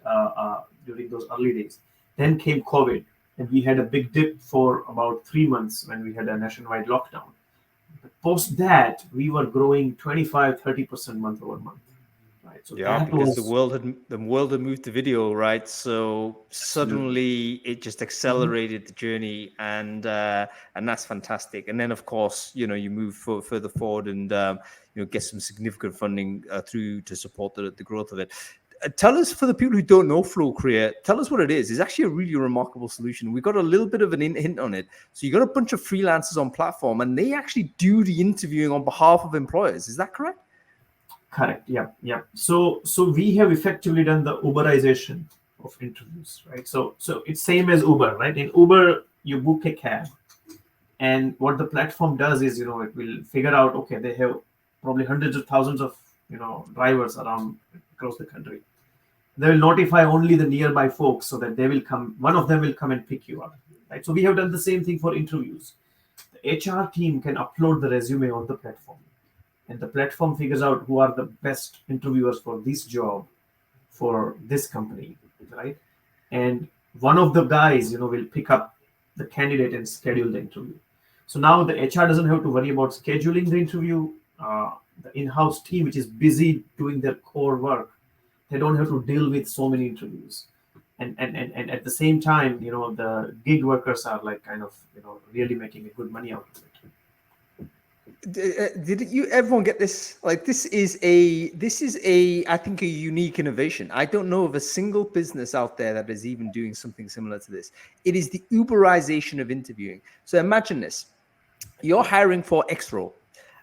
During those early days. Then came COVID, and we had a big dip for about 3 months when we had a nationwide lockdown. But post that, we were growing 25-30% month over month. Right? So yeah, because the world had moved to video, right? So suddenly it just accelerated the journey, and that's fantastic. And then, of course, you move further forward and get some significant funding through to support the growth of it. tell us, for the people who don't know FloCareer, tell us what it is. It's actually a really remarkable solution. We got a little bit of an hint on it. So you got a bunch of freelancers on platform, and they actually do the interviewing on behalf of employers. Is that correct? Correct. Yeah. Yeah. So we have effectively done the Uberization of interviews, right? So it's same as Uber, right? In Uber, you book a cab, and what the platform does is, it will figure out, okay, they have probably hundreds of thousands of, drivers around across the country. They will notify only the nearby folks so that they will come. One of them will come and pick you up, right? So we have done the same thing for interviews. The HR team can upload the resume on the platform, and the platform figures out who are the best interviewers for this job for this company, right? And one of the guys, will pick up the candidate and schedule the interview. So now the HR doesn't have to worry about scheduling the interview. The in-house team, which is busy doing their core work, they don't have to deal with so many interviews. And at the same time, the gig workers are like kind of, really making a good money out of it. Did you everyone get this? Like, this is a I think a unique innovation. I don't know of a single business out there that is even doing something similar to this. It is the Uberization of interviewing. So imagine this: you're hiring for X role,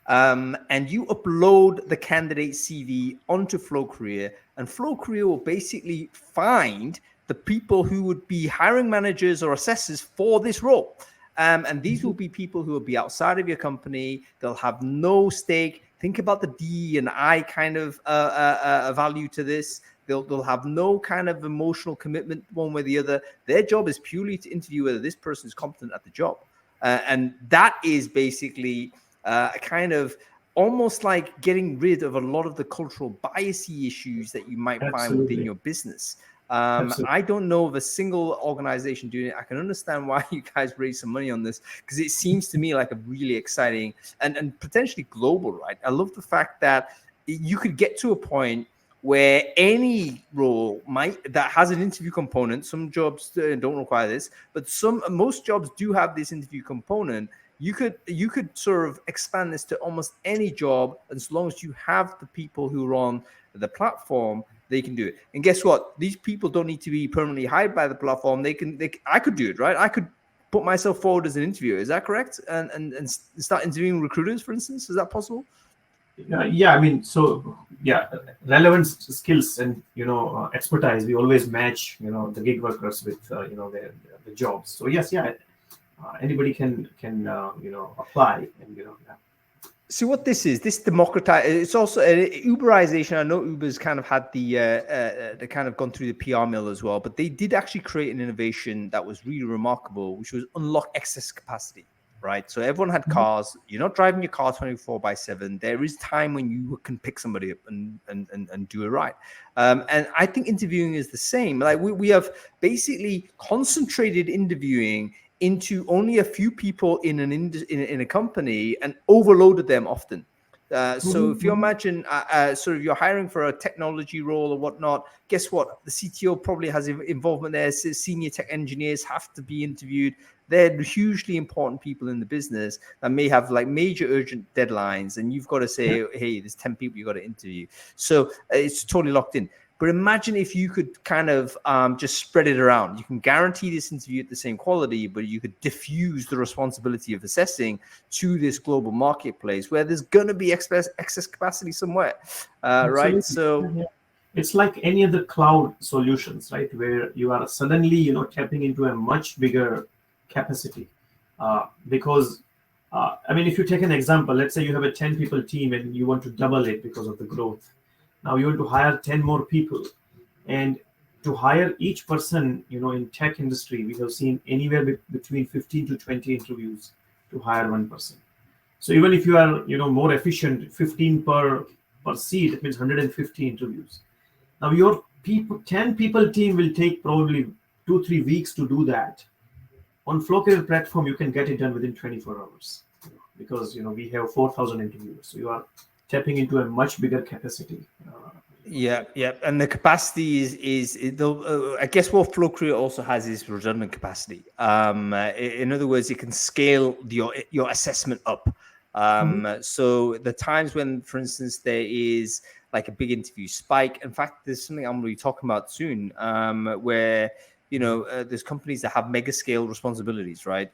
and you upload the candidate CV onto FloCareer, and FloCareer will basically find the people who would be hiring managers or assessors for this role. And these will be people who will be outside of your company. They'll have no stake. Think about the D and I kind of value to this. They'll have no kind of emotional commitment one way or the other. Their job is purely to interview whether this person is competent at the job. And that is basically kind of almost like getting rid of a lot of the cultural biasy issues that you might find within your business. I don't know of a single organization doing it. I can understand why you guys raised some money on this, because it seems to me like a really exciting and potentially global, right? I love the fact that you could get to a point where any role that has an interview component. Some jobs don't require this, but most jobs do have this interview component. You could sort of expand this to almost any job, as long as you have the people who are on the platform, they can do it. And guess what? These people don't need to be permanently hired by the platform. I could do it, right? I could put myself forward as an interviewer. Is that correct? And start interviewing recruiters, for instance. Is that possible? Yeah, I mean, so yeah, relevant skills and expertise. We always match the gig workers with the jobs. So yes, yeah, anybody can apply and yeah. So what this democratize. It's also Uberization. I know Uber's kind of had they kind of gone through the PR mill as well, but they did actually create an innovation that was really remarkable, which was unlock excess capacity. Right. So everyone had cars. You're not driving your car 24/7. There is time when you can pick somebody up and do it right. And I think interviewing is the same. Like we have basically concentrated interviewing into only a few people in a company and overloaded them often. So if you imagine sort of you're hiring for a technology role or whatnot, guess what? The CTO probably has involvement there. Senior tech engineers have to be interviewed. They're hugely important people in the business that may have like major urgent deadlines, and you've got to say, hey, there's 10 people you've got to interview. So it's totally locked in. But imagine if you could kind of just spread it around. You can guarantee this interview at the same quality, but you could diffuse the responsibility of assessing to this global marketplace where there's going to be excess capacity somewhere, right? So it's like any other cloud solutions, right? Where you are suddenly, tapping into a much bigger capacity. Because, I mean, if you take an example, let's say you have a 10 people team and you want to double it because of the growth. Now you want to hire 10 more people, and to hire each person, in tech industry, we have seen anywhere between 15 to 20 interviews to hire one person. So even if you are, more efficient, 15 per seat, it means 150 interviews. Now your 10 people team will take probably 2-3 weeks to do that. On FloCareer platform, you can get it done within 24 hours because, we have 4,000 interviews. So you are tapping into a much bigger capacity. Yeah, and the capacity is I guess what FloCareer also has is redundant capacity. In other words, it can scale your assessment up. So the times when, for instance, there is like a big interview spike. In fact, there's something I'm going to be talking about soon, where there's companies that have mega scale responsibilities, right?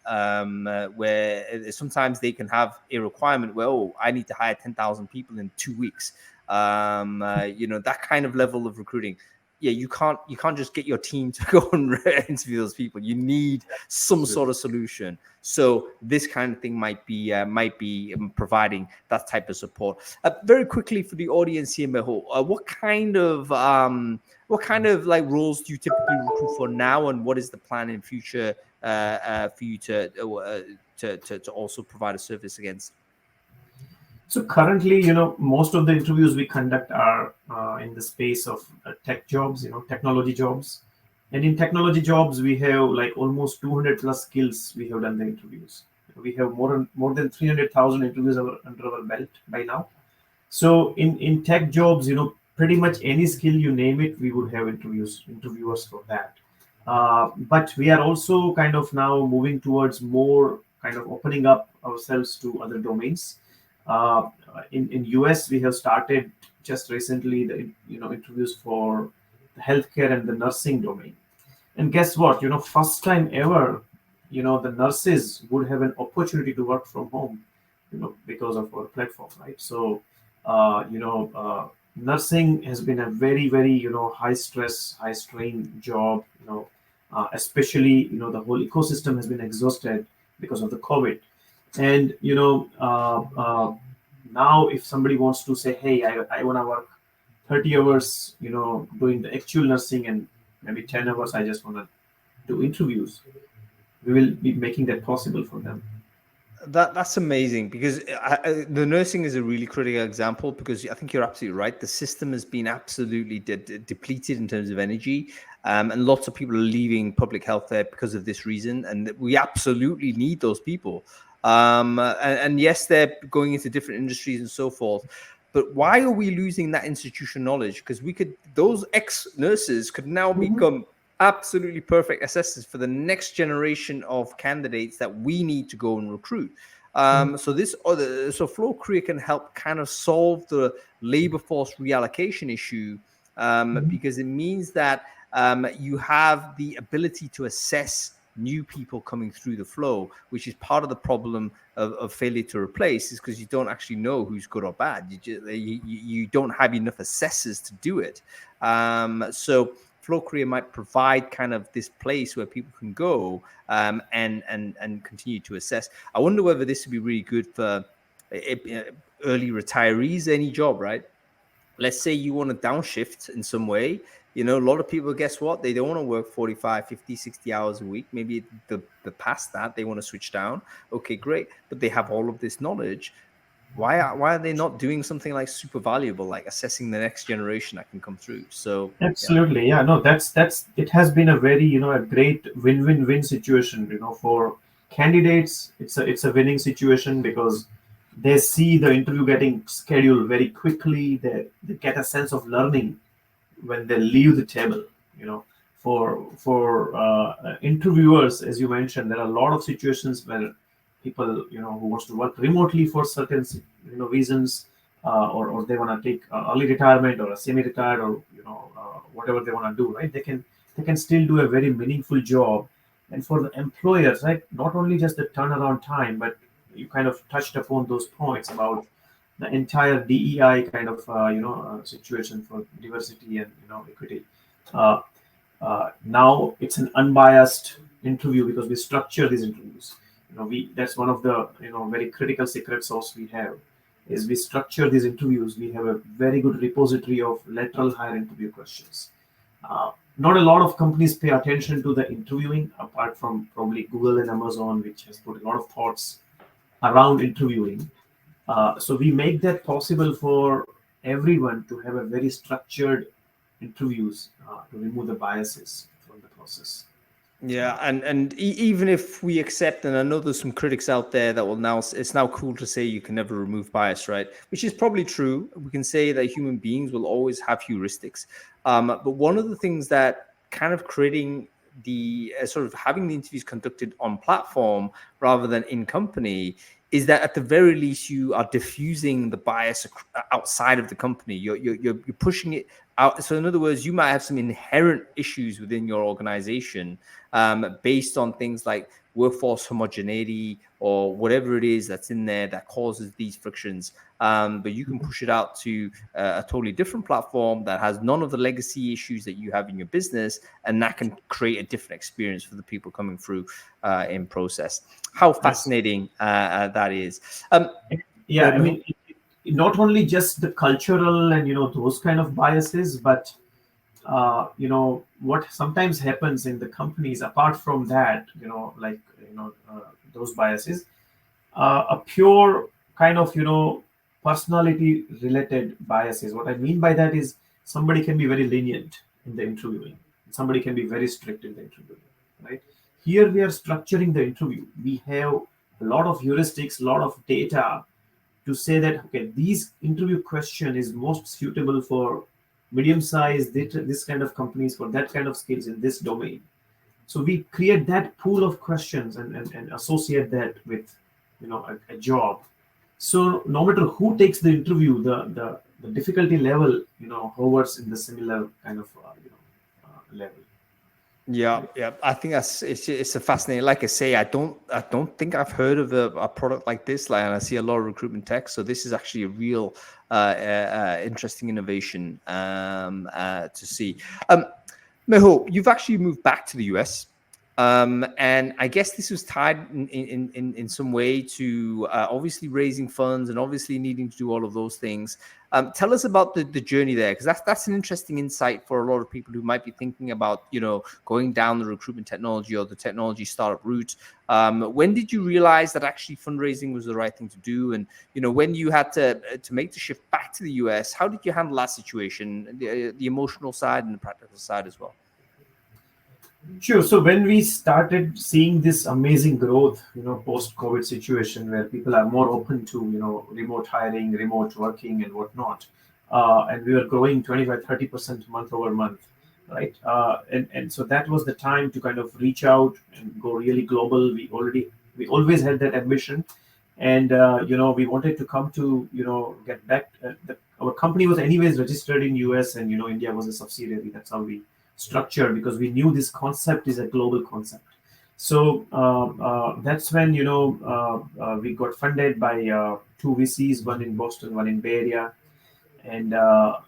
Where sometimes they can have a requirement where, oh, I need to hire 10,000 people in 2 weeks. That kind of level of recruiting. Yeah, you can't just get your team to go and interview those people. You need some sort of solution. So this kind of thing might be providing that type of support. Very quickly for the audience here, Mehul, what kind of like roles do you typically recruit for now, and what is the plan in future for you to also provide a service against? So currently, most of the interviews we conduct are in the space of tech jobs, technology jobs. And in technology jobs, we have like almost 200 plus skills we have done the interviews. We have more than 300,000 interviews under our belt by now. So in tech jobs, pretty much any skill you name it, we would have interviewers for that. But we are also kind of now moving towards more kind of opening up ourselves to other domains. In US, we have started just recently the interviews for the healthcare and the nursing domain. And guess what? First time ever, the nurses would have an opportunity to work from home, because of our platform, right? So, nursing has been a very, very, high stress, high strain job, especially, the whole ecosystem has been exhausted because of the COVID. And, now if somebody wants to say, hey, I want to work 30 hours, doing the actual nursing, and maybe 10 hours, I just want to do interviews, we will be making that possible for them. That's amazing, because the nursing is a really critical example, because I think you're absolutely right. The system has been absolutely depleted in terms of energy, and lots of people are leaving public health there because of this reason, and we absolutely need those people. And yes, they're going into different industries and so forth. But why are we losing that institutional knowledge? Because those ex-nurses could now become absolutely perfect assessors for the next generation of candidates that we need to go and recruit. So FloCareer can help kind of solve the labor force reallocation issue, because it means that you have the ability to assess new people coming through the flow, which is part of the problem of failure to replace, is because you don't actually know who's good or bad. You don't have enough assessors to do it. So FloCareer might provide kind of this place where people can go and continue to assess. I wonder whether this would be really good for early retirees, any job, right? Let's say you want to downshift in some way. A lot of people, guess what? They don't want to work 45, 50, 60 hours a week. Maybe the past that, they want to switch down. Okay, great. But they have all of this knowledge. Why are they not doing something like super valuable, like assessing the next generation that can come through? So absolutely, yeah, no, that's it has been a very a great win-win-win situation. For candidates, it's a winning situation, because they see the interview getting scheduled very quickly. They get a sense of learning when they leave the table. For interviewers, as you mentioned, there are a lot of situations where people who wants to work remotely for certain reasons, or they want to take early retirement or a semi-retired, or whatever they want to do, right? They can still do a very meaningful job. And for the employers, right, not only just the turnaround time, but you kind of touched upon those points about the entire DEI kind of situation for diversity and equity. Uh, Now it's an unbiased interview, because we structure these interviews. That's one of the very critical secret sauce we have, is we structure these interviews. We have a very good repository of lateral hire interview questions. Not a lot of companies pay attention to the interviewing, apart from probably Google and Amazon, which has put a lot of thoughts around interviewing. So we make that possible for everyone to have a very structured interviews, to remove the biases from the process. yeah, and even if we accept, and I know there's some critics out there that will now, it's now cool to say you can never remove bias, right? Which is probably true. We can say that human beings will always have heuristics. But one of the things that kind of creating the sort of having the interviews conducted on platform rather than in company is that at the very least you are diffusing the bias outside of the company. You're pushing it out. So in other words, you might have some inherent issues within your organization based on things like workforce homogeneity or whatever it is that's in there that causes these frictions. But you can push it out to a totally different platform that has none of the legacy issues that you have in your business, and that can create a different experience for the people coming through in process. How fascinating that is. Yeah, I mean, not only just the cultural and those kind of biases, but what sometimes happens in the companies apart from that, like those biases, a pure kind of personality related biases. What I mean by that is somebody can be very lenient in the interviewing, somebody can be very strict in the interviewing, right? Here we are structuring the interview. We have a lot of heuristics, a lot of data to say that, okay, these interview question is most suitable for medium size, this kind of companies, for that kind of skills in this domain. So we create that pool of questions and associate that with a job. So no matter who takes the interview, the difficulty level hovers in the similar kind of level. Yeah, yeah. I think it's a fascinating. Like I say, I don't think I've heard of a product like this. Like, and I see a lot of recruitment tech. So this is actually a real interesting innovation to see. Mehul, you've actually moved back to the US. And I guess this was tied in some way to obviously raising funds and obviously needing to do all of those things. Tell us about the journey there, because that's an interesting insight for a lot of people who might be thinking about going down the recruitment technology or the technology startup route. When did you realize that actually fundraising was the right thing to do? And when you had to make the shift back to the US, how did you handle that situation, the emotional side and the practical side as well? Sure. So when we started seeing this amazing growth, post-COVID situation where people are more open to, remote hiring, remote working and whatnot, and we were growing 25-30% month over month, right? And so that was the time to kind of reach out and go really global. We always had that ambition, and we wanted to come to, get back. Our company was anyways registered in US, and India was a subsidiary. That's how we structured, because we knew this concept is a global concept. So that's when we got funded by two VCs, one in Boston, one in Bay Area. And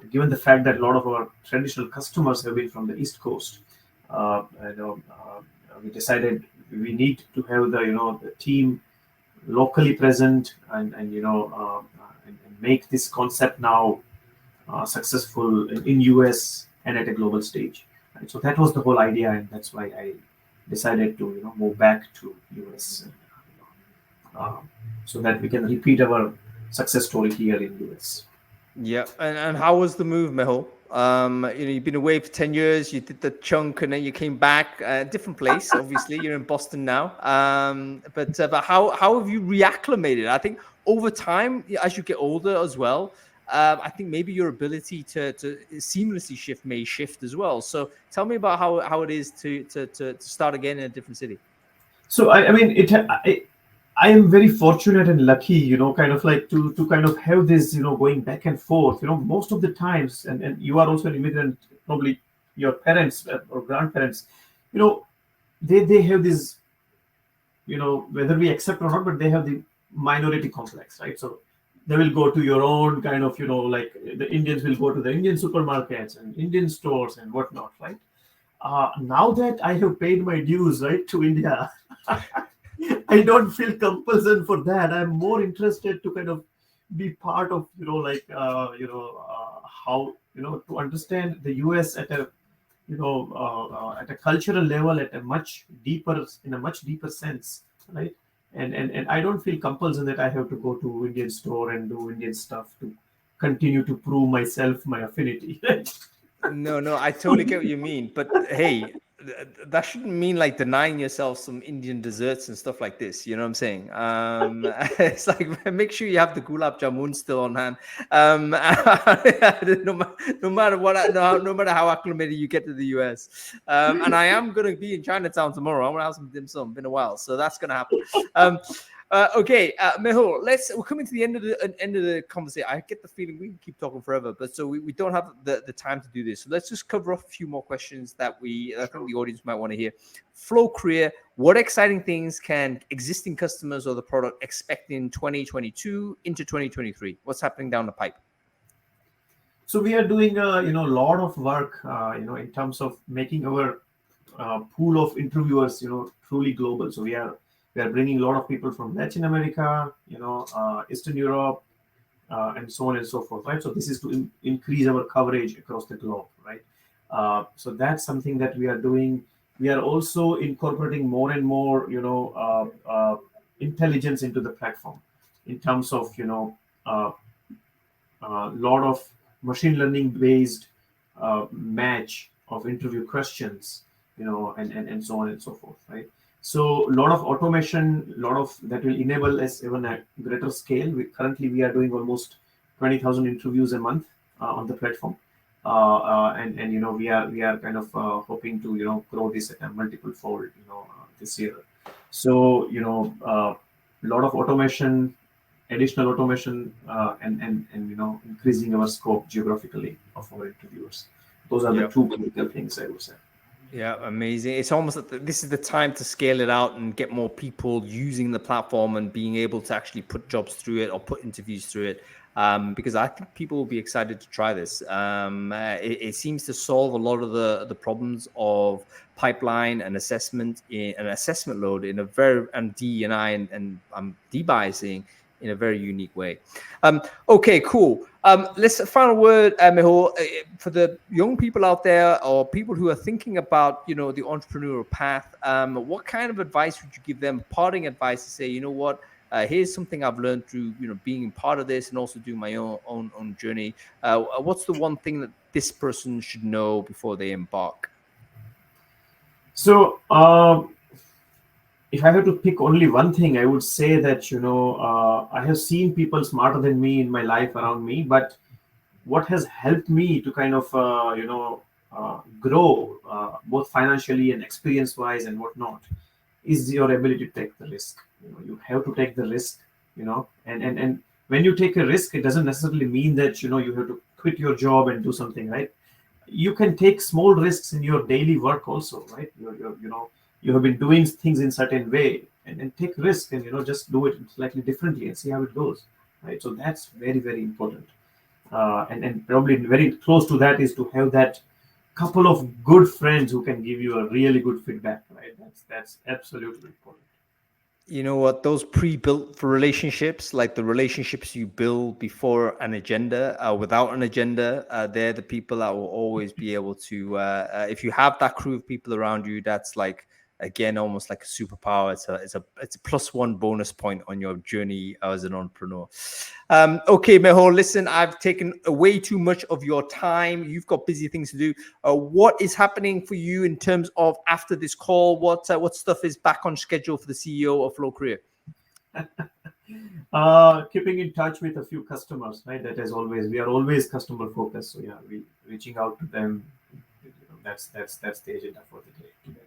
given the fact that a lot of our traditional customers have been from the East Coast, we decided we need to have the team locally present and make this concept now successful in US and at a global stage. So that was the whole idea, and that's why I decided to move back to US, so that we can repeat our success story here in US. Yeah, and how was the move, Mehul? You've been away for 10 years. You did the chunk, and then you came back. Different place, obviously. You're in Boston now. But how have you reacclimated? I think over time, as you get older as well, I think maybe your ability to seamlessly shift as well. So tell me about how it is to start again in a different city. So I mean, I am very fortunate and lucky, kind of like to kind of have this, going back and forth, most of the times, and you are also an immigrant, probably your parents or grandparents, they have this, whether we accept or not, but they have the minority complex, right? So they will go to your own kind of, like the Indians will go to the Indian supermarkets and Indian stores and whatnot, right? Now that I have paid my dues, right, to India, I don't feel compulsion for that. I'm more interested to kind of be part of, how, to understand the US at a, at a cultural level, at a much deeper sense, right? And I don't feel compulsion that I have to go to Indian store and do Indian stuff to continue to prove myself, my affinity. No, I totally get what you mean. But hey, that shouldn't mean like denying yourself some Indian desserts and stuff like this. You know what I'm saying? It's like, make sure you have the gulab jamun still on hand. No matter what, no matter how acclimated you get to the US. And I am going to be in Chinatown tomorrow. I want to have some dim sum. Been a while, so that's going to happen. Okay, Mehul, we're coming to the end of the conversation. I get the feeling we can keep talking forever, but so we don't have the time to do this. So let's just cover off a few more questions that I think the audience might want to hear. FloCareer, what exciting things can existing customers or the product expect in 2022 into 2023? What's happening down the pipe? So we are doing a lot of work in terms of making our pool of interviewers truly global. So we are bringing a lot of people from Latin America, Eastern Europe, and so on and so forth, right? So this is to increase our coverage across the globe, right? So that's something that we are doing. We are also incorporating more and more intelligence into the platform in terms of a lot of machine learning based match of interview questions, and so on and so forth, right? So a lot of automation, a lot of that will enable us even at greater scale. Currently we are doing almost 20,000 interviews a month on the platform, and we are kind of hoping to grow this at a multiple fold this year. So a lot of automation, additional automation, and increasing our scope geographically of our interviewers. Those are the two critical things I would say. Yeah, amazing. It's almost like this is the time to scale it out and get more people using the platform and being able to actually put jobs through it or put interviews through it. Because I think people will be excited to try this. It seems to solve a lot of the problems of pipeline and assessment in an assessment load in a very and D&I and debiasing in a very unique way. Okay, cool. Let's final word, Mehul, for the young people out there or people who are thinking about, the entrepreneurial path. What kind of advice would you give them? Parting advice to say, you know what? Here's something I've learned through, being part of this and also doing my own journey. What's the one thing that this person should know before they embark? So, if I have to pick only one thing, I would say that I have seen people smarter than me in my life around me, but what has helped me to kind of grow both financially and experience wise and whatnot is your ability to take the risk. You have to take the risk, and when you take a risk, it doesn't necessarily mean that you have to quit your job and do something, right? You can take small risks in your daily work also, right? You have been doing things in certain way, and take risk and just do it slightly differently and see how it goes, right? So that's very, very important. And probably very close to that is to have that couple of good friends who can give you a really good feedback, right? That's absolutely important. You know what? Those pre-built for relationships, like the relationships you build before an agenda, without an agenda, they're the people that will always be able to. If you have that crew of people around you, that's like again almost like a superpower. It's a plus one bonus point on your journey as an entrepreneur. Okay, Mehul, listen, I've taken way too much of your time. You've got busy things to do. What is happening for you in terms of after this call? What stuff is back on schedule for the CEO of FloCareer? Keeping in touch with a few customers, right? That is always, we are always customer focused. So yeah, we reaching out to them. That's the agenda for the day today.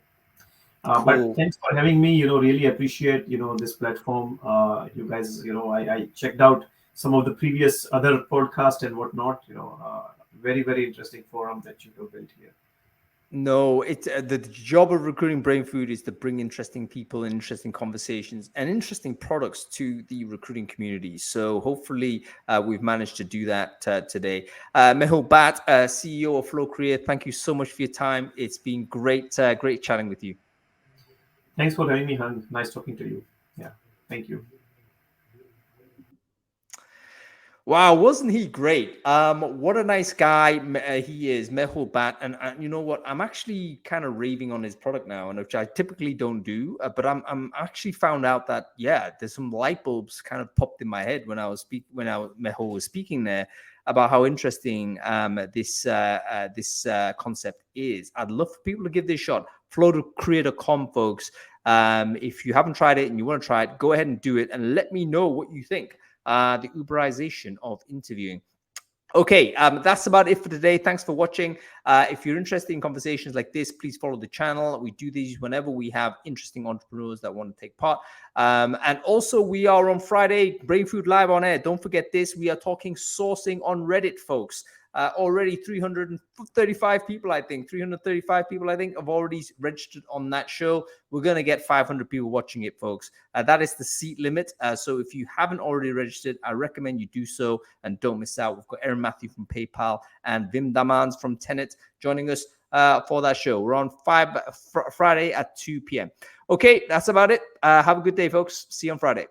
Cool. But thanks for having me. Really appreciate this platform. You guys, I checked out some of the previous other podcasts and whatnot. Very, very interesting forum that you have built here. No, it's the job of recruiting brain food is to bring interesting people and interesting conversations and interesting products to the recruiting community. So hopefully we've managed to do that today. Mehul Bhatt, CEO of FloCareer, thank you so much for your time. It's been great chatting with you. Thanks for having me, Han. Nice talking to you. Yeah, thank you. Wow, wasn't he great? What a nice guy he is, Mehul Bhatt. And you know what? I'm actually kind of raving on his product now, and which I typically don't do. But I'm actually found out that there's some light bulbs kind of popped in my head when Mehul was speaking there about how interesting this concept is. I'd love for people to give this a shot. FloCareer.com, folks. If you haven't tried it and you want to try it, go ahead and do it, and let me know what you think. The Uberization of interviewing. Okay, that's about it for today. Thanks for watching. If you're interested in conversations like this, please follow the channel. We do these whenever we have interesting entrepreneurs that want to take part. And also, we are on Friday, Brain Food Live on air. Don't forget this. We are talking sourcing on Reddit, folks. Already 335 people, I think, 335 people, I think, have already registered on that show. We're going to get 500 people watching it, folks. That is the seat limit. So if you haven't already registered, I recommend you do so and don't miss out. We've got Aaron Matthew from PayPal and Vim Damans from Tenet joining us for that show. We're on Friday at 2 p.m. Okay, that's about it. Have a good day, folks. See you on Friday.